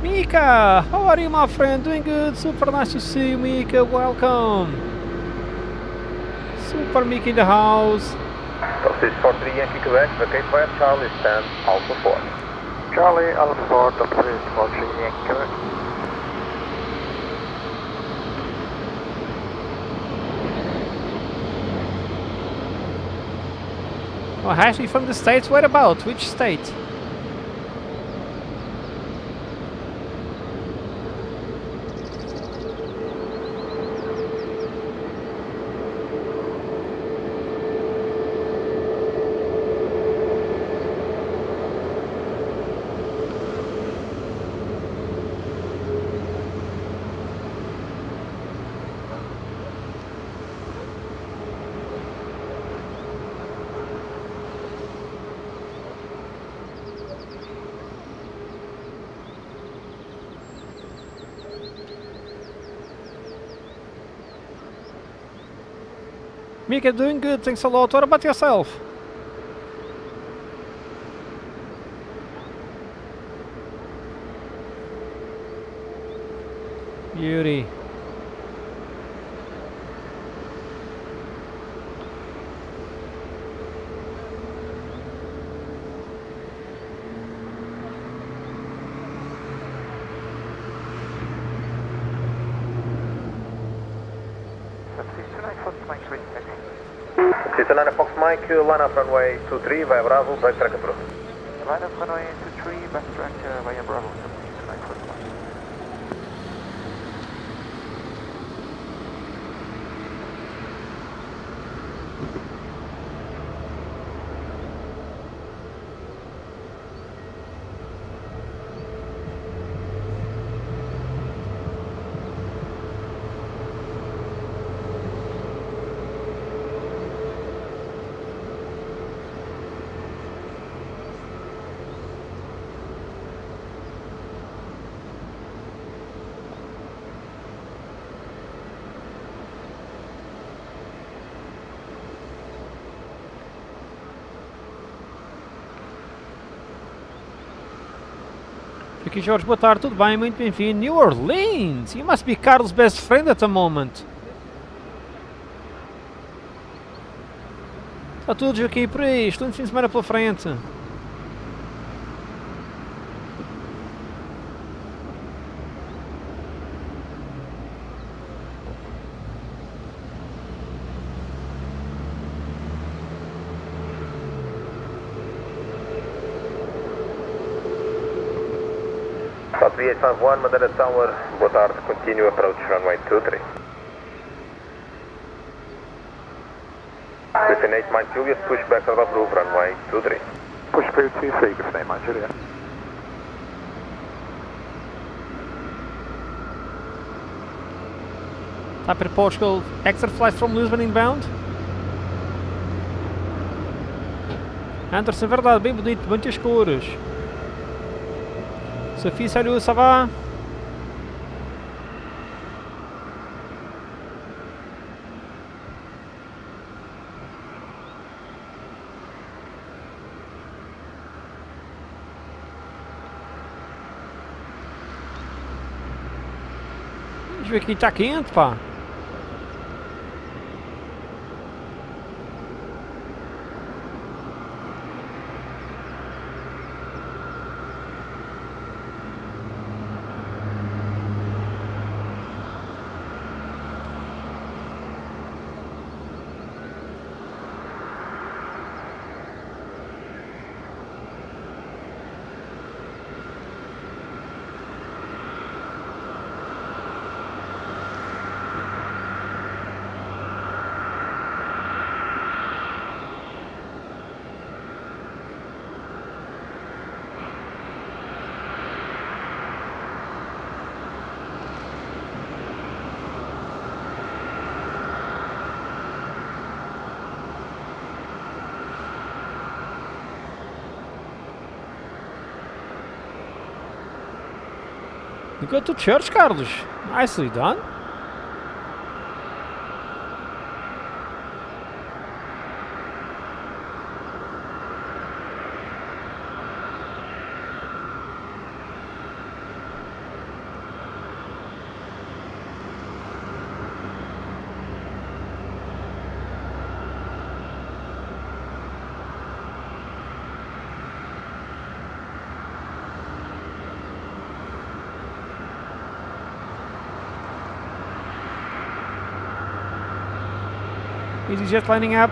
Mika, how are you, my friend? Doing good. Super nice to see you, Mika. Welcome. Super Mika in the house. Taxi 43 Yankee Quebec, vacate via Charlie, stand Alpha 4. Charlie, Alpha 4, taxi 43 Yankee Quebec. Oh, Ashley from the States. Where about? Which state? Mika, doing good, thanks a lot. What about yourself? Beauty. Taxi 29 Fox Mike, line up runway 23 via Bravo, backtrack approach. Line up runway 23, backtrack via Bravo, taxi 29 Fox Mike. Aqui Jorge, boa tarde, tudo bem? Muito bem-vindo. New Orleans! You must be Carlos' best friend at the moment. Está tudo aqui por aí, excelente fim de semana pela frente. South 3851, Madeira Tower, boa tarde, continue approach runway 23. Within 8 Mike Julius, pushback out of roof, runway 23. Push through 23, within 8 Mike Juliet. Está para Portugal, extra flight from Lisbon inbound. Anderson, verdade, bem bonito, muitas cores. Sophie, salut, ça va? Deixa eu ver aqui, está quente, pá. You go to church, Carlos. Nicely done. EasyJet lining up.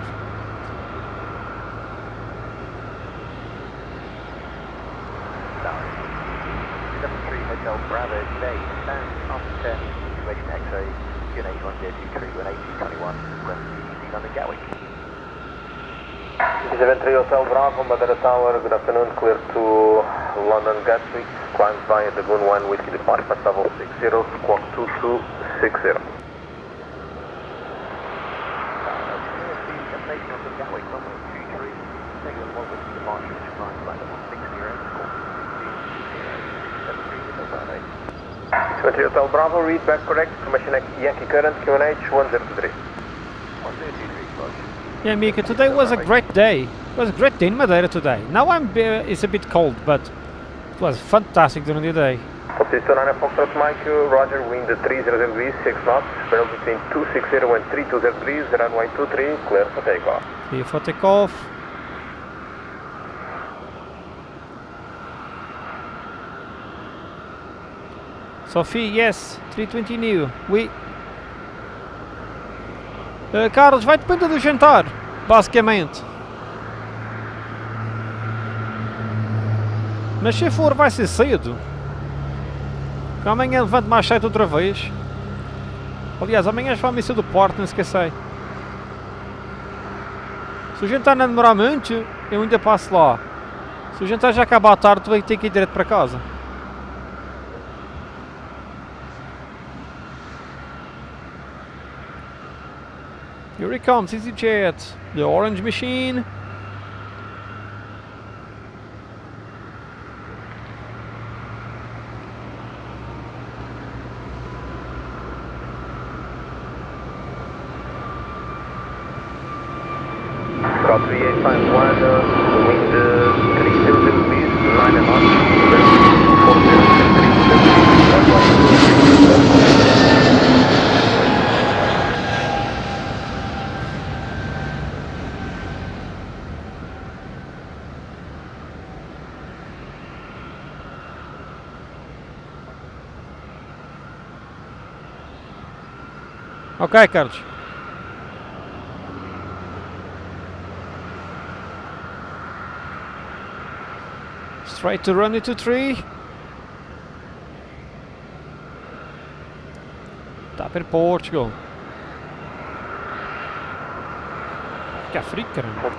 Hotel Bravo Bay, stand after 10, situation X-ray, QNH 1023, 1821, request easy London Gatwick. 73 Hotel Bravo, Madeira Tower, good afternoon, clear to London Gatwick, climb via Lagoon 1, Whiskey departure, pass level 60, squawk 2260. Gatwick, runway 23, negative 1 Whiskey departure, which flies flight level 60, squawk 220, 73 Hotel Bravo. 73 Hotel Bravo, read back correct, information Yankee current, QNH 1023. 1023, close. Yeah, Mika, today was a great day. It was a great day in Madeira today. Now it's a bit cold, but it was fantastic during the day. Hotel 9 Foxtrot Mike, Roger, wind 300 degrees, 6 knots, barrel between 260 and 3200 degrees, runway 23, clear for takeoff. Clear for takeoff. Sophie, yes, 320 new. We... Carlos, vai depender do jantar, basicamente. Mas se for, vai ser cedo. Porque amanhã levanto mais cedo outra vez. Aliás, amanhã já vai a missa do Porto, não esqueci. Se o jantar não demorar muito, eu ainda passo lá. Se o jantar já acabar à tarde, tu vai ter que ir direto para casa. Here he comes, EasyJet, the orange machine. Scott 3851, wind 30 degrees, 9 knots. Ok, Carlos. Straight to runway 23. Tá per Portugal. Que frio, caramba.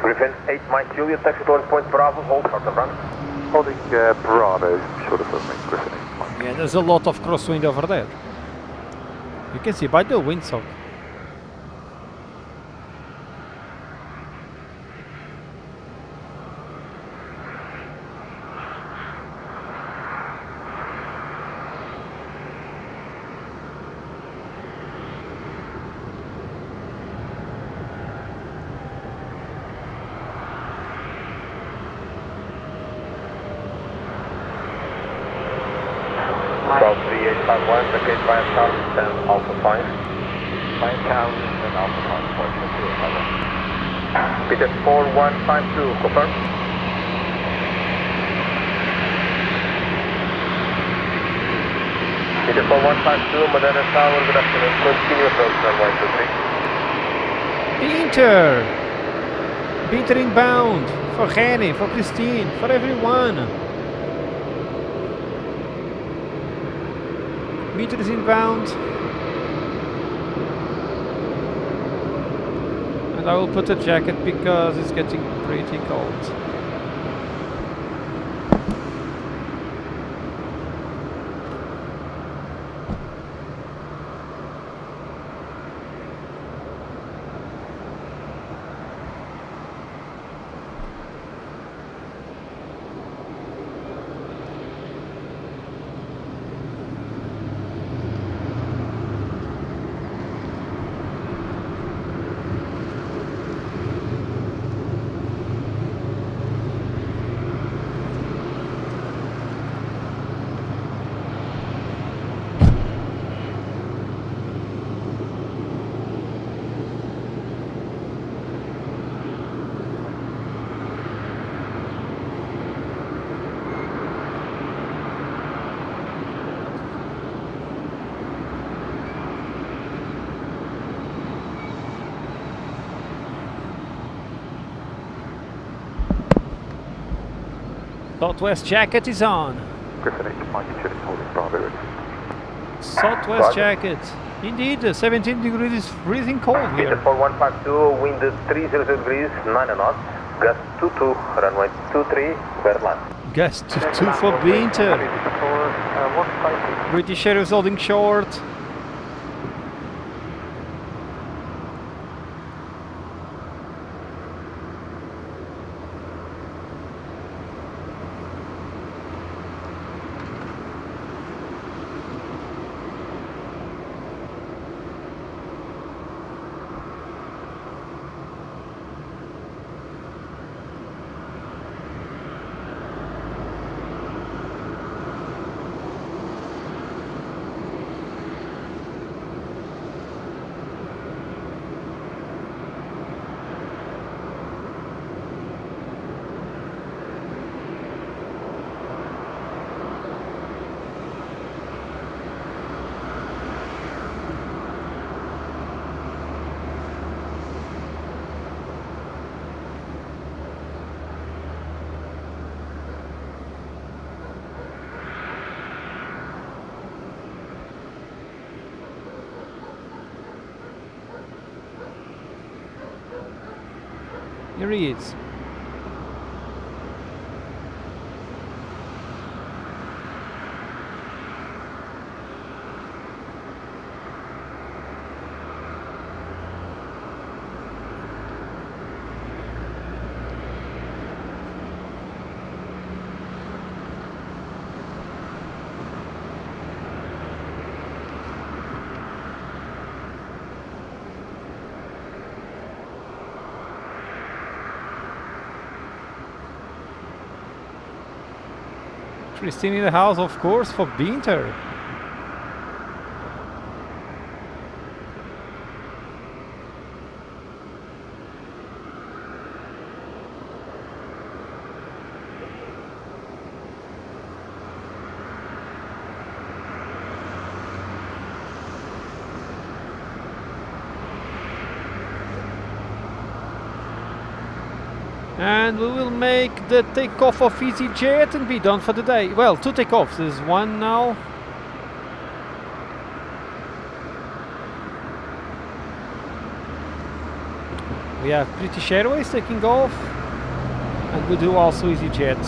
Griffin 8 Mike Juliet, taxi to 1 point Bravo, hold short of run. Holding Bravo, short of runway, Griffin 8 Mike. Yeah, there's a lot of crosswind over there. You can see by the windsock. South 3851, vacate by Charles and Alpha 5. By Charles and Alpha 5, Peter 4152, confirm. Peter 4152, Madeira Tower, good afternoon, continue approach runway 23. Binter inbound. For Henny, for Christine, for everyone. Meter is inbound. And I will put a jacket because it's getting pretty cold. Southwest jacket is on. Griffin 8 Mike, Juliet, holding Bravo. Southwest jacket. Indeed, 17 degrees is freezing cold Peter here. 4152, wind 300 degrees, 9 knots, gas 22, runway 23, Berlin. Gas 2 for Binter. British Airways holding short. Here he is. Christine in the house, of course, for Binter. And we will make the takeoff of EasyJet and be done for the day. Well, 2 takeoffs. There's one now. We have British Airways taking off. And we do also EasyJet.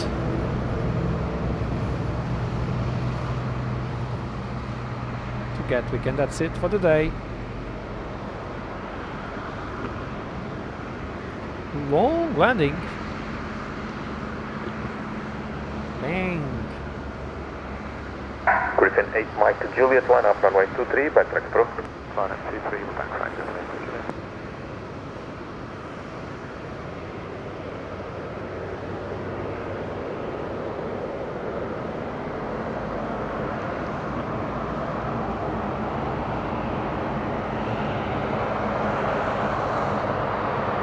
To Gatwick, and that's it for the day. Long landing. Bang. Griffin 8 Mike Juliet 1 up runway 23, backtrack approach. Line up 23, we're backtrack.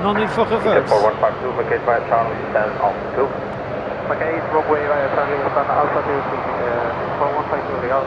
No need for reverse. 4152, Macade by Charlie, stand altitude. Macade, Runway, Charlie, stand altitude, 4152, legal.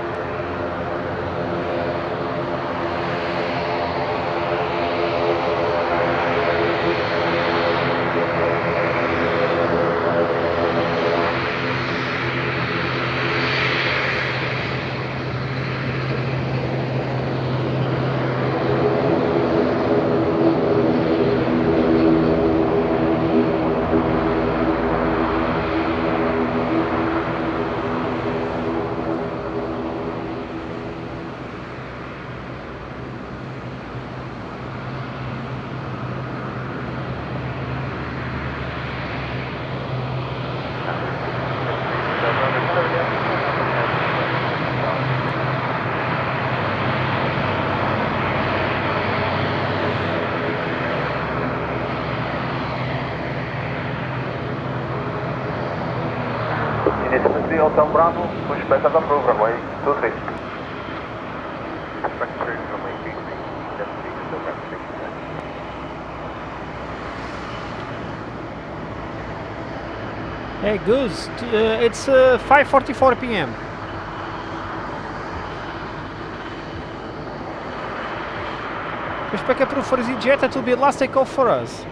Hotel Bravo, pushback as approved, runway 23. Back through runway 23, definitely still backtrack. Hey Goose, it's 5:44 p.m. Pushback approved for EasyJet, it will be last takeoff for us.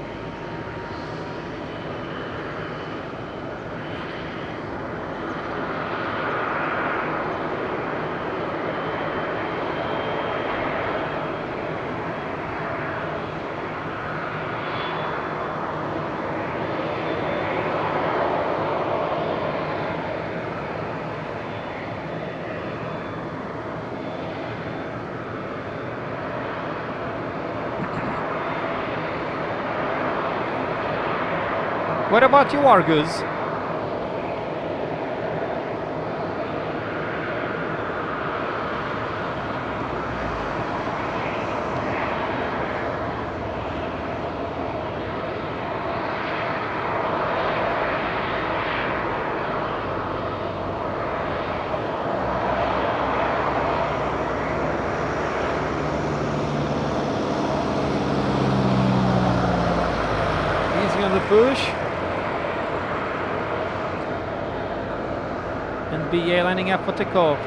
What about you, Argus? Easy on the push. And BA lining up for takeoff.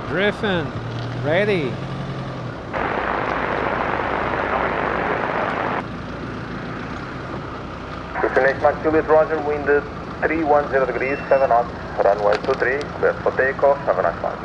Griffin, ready. Griffin 8 Mike Juliet, Roger, wind 310 degrees, 7 knots, runway 23, clear for takeoff, have a nice flight.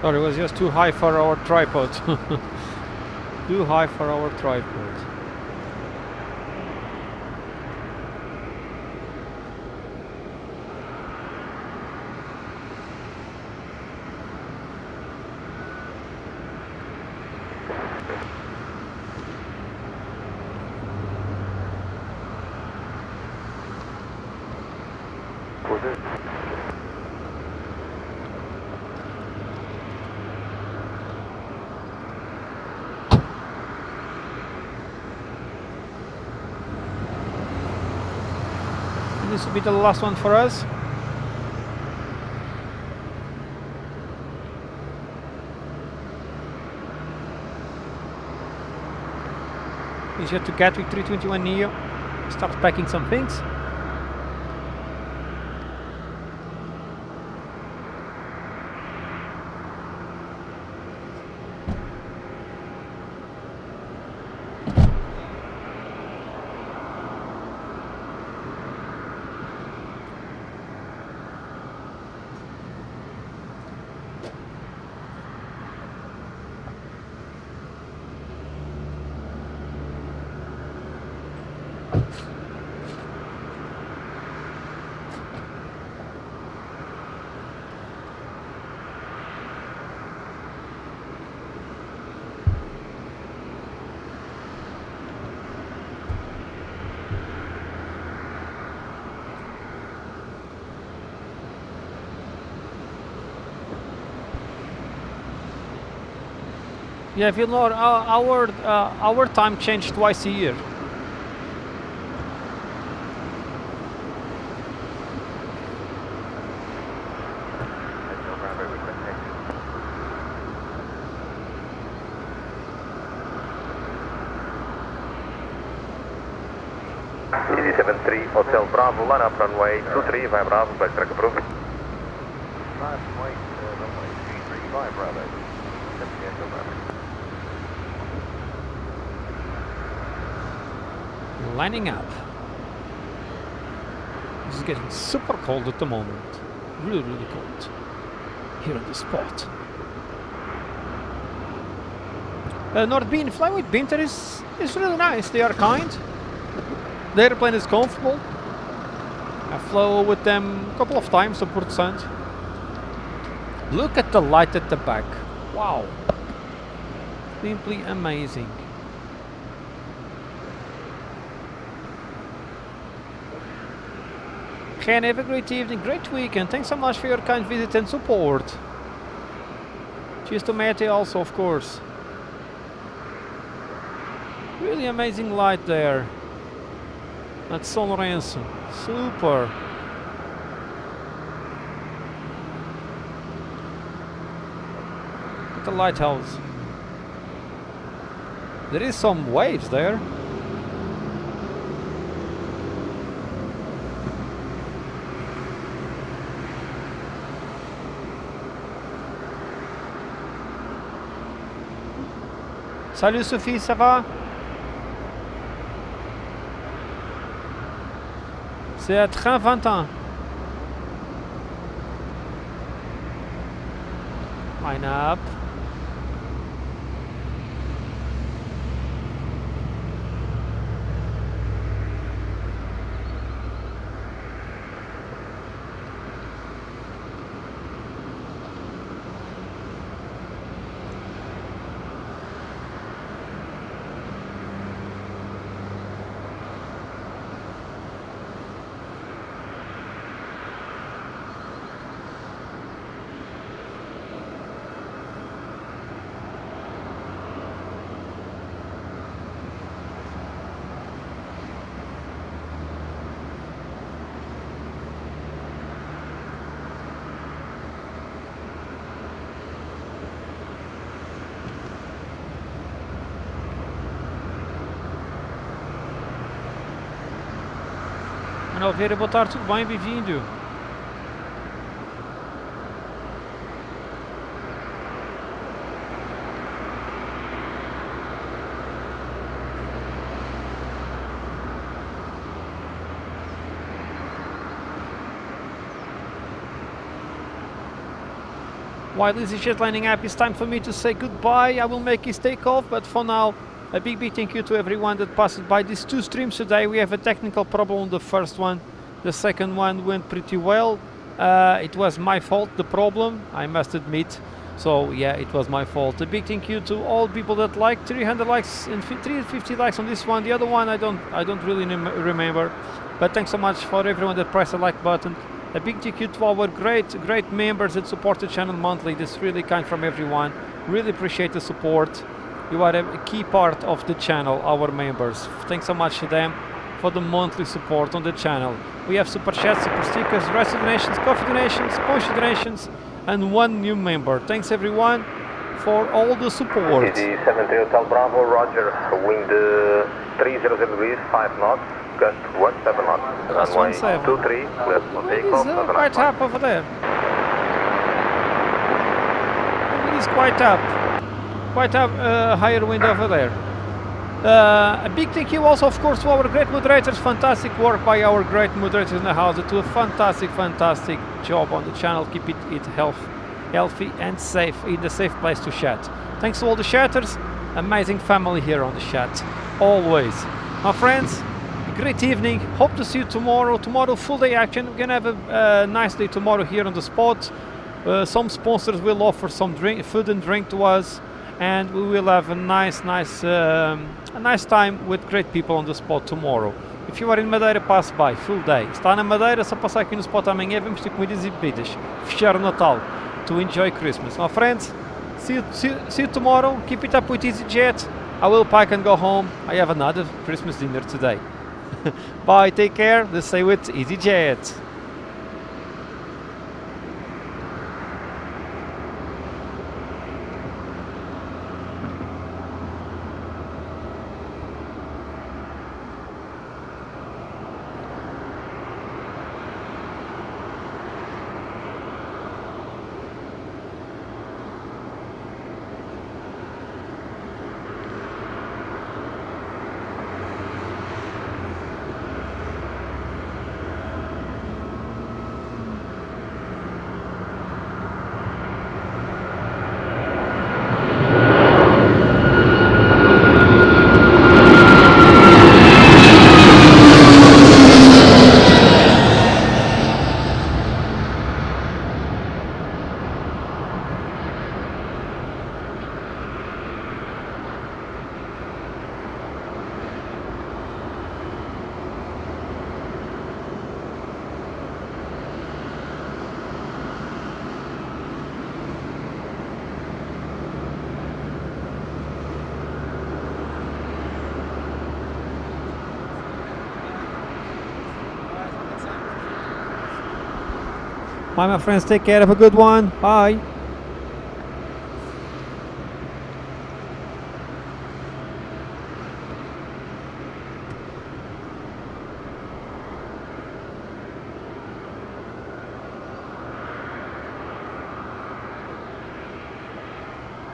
Sorry, it was just too high for our tripod. Too high for our tripod. This will be the last one for us. He's here to Gatwick 321neo. Start packing some things. Yeah, if you know, our time changed twice a year. ED73 Hotel Bravo, line up runway 23 via Bravo, backtrack approved. Runway 23 via Bravo. Lining up. This is getting super cold at the moment. Really, really cold. Here on the spot. Nordbean, flying with Binter is really nice. They are kind. The airplane is comfortable. I flew with them a couple of times to Port Saint. Look at the light at the back. Wow. Simply amazing. Ken, have a great evening, great weekend. Thanks so much for your kind visit and support. Cheers to Matty also, of course. Really amazing light there. That's San Lorenzo. Super. Look at the lighthouse. There is some waves there. Salut Sophie, ça va? C'est très 20 ans. Line up. Oliveira, boa tarde, tudo bem? Bem-vindo. While EasyJet lining up, it's time for me to say goodbye. I will make his takeoff, but for now, a big thank you to everyone that passed by these two streams today. We have a technical problem on the first one. The second one went pretty well. It was my fault, the problem, I must admit. So yeah, it was my fault. A big thank you to all people that liked. 300 likes and 350 likes on this one. The other one I don't really remember. But thanks so much for everyone that pressed the like button. A big thank you to our great members that support the channel monthly. That's really kind from everyone. Really appreciate the support. You are a key part of the channel, our members. Thanks so much to them for the monthly support on the channel. We have super chats, super stickers, rest donations, coffee donations, push donations, and one new member. Thanks everyone for all the support. 70 Hotel Bravo, Roger. Wind 300 degrees, 5 knots, gust 17 knots. Runway 23, clear for takeoff. It is quite up over there. It is quite up. Quite up, higher wind over there. A big thank you also, of course, to our great moderators. Fantastic work by our great moderators in the house. They do a fantastic job on the channel. Keep it healthy and safe, in the safe place to chat. Thanks to all the chatters. Amazing family here on the chat. Always. My friends, great evening. Hope to see you tomorrow. Tomorrow, full day action. We're going to have a nice day tomorrow here on the spot. Some sponsors will offer some food and drink to us. And we will have a nice time with great people on the spot tomorrow. If you are in Madeira, passe by, full day. Está na Madeira, só passar aqui no spot amanhã, vamos ter comidas e bebidas. Fechar o Natal, to enjoy Christmas. My friends, see you tomorrow. Keep it up with EasyJet. I will pack and go home. I have another Christmas dinner today. Bye, take care. Let's stay with EasyJet. Bye, my friends. Take care. Have a good one. Bye.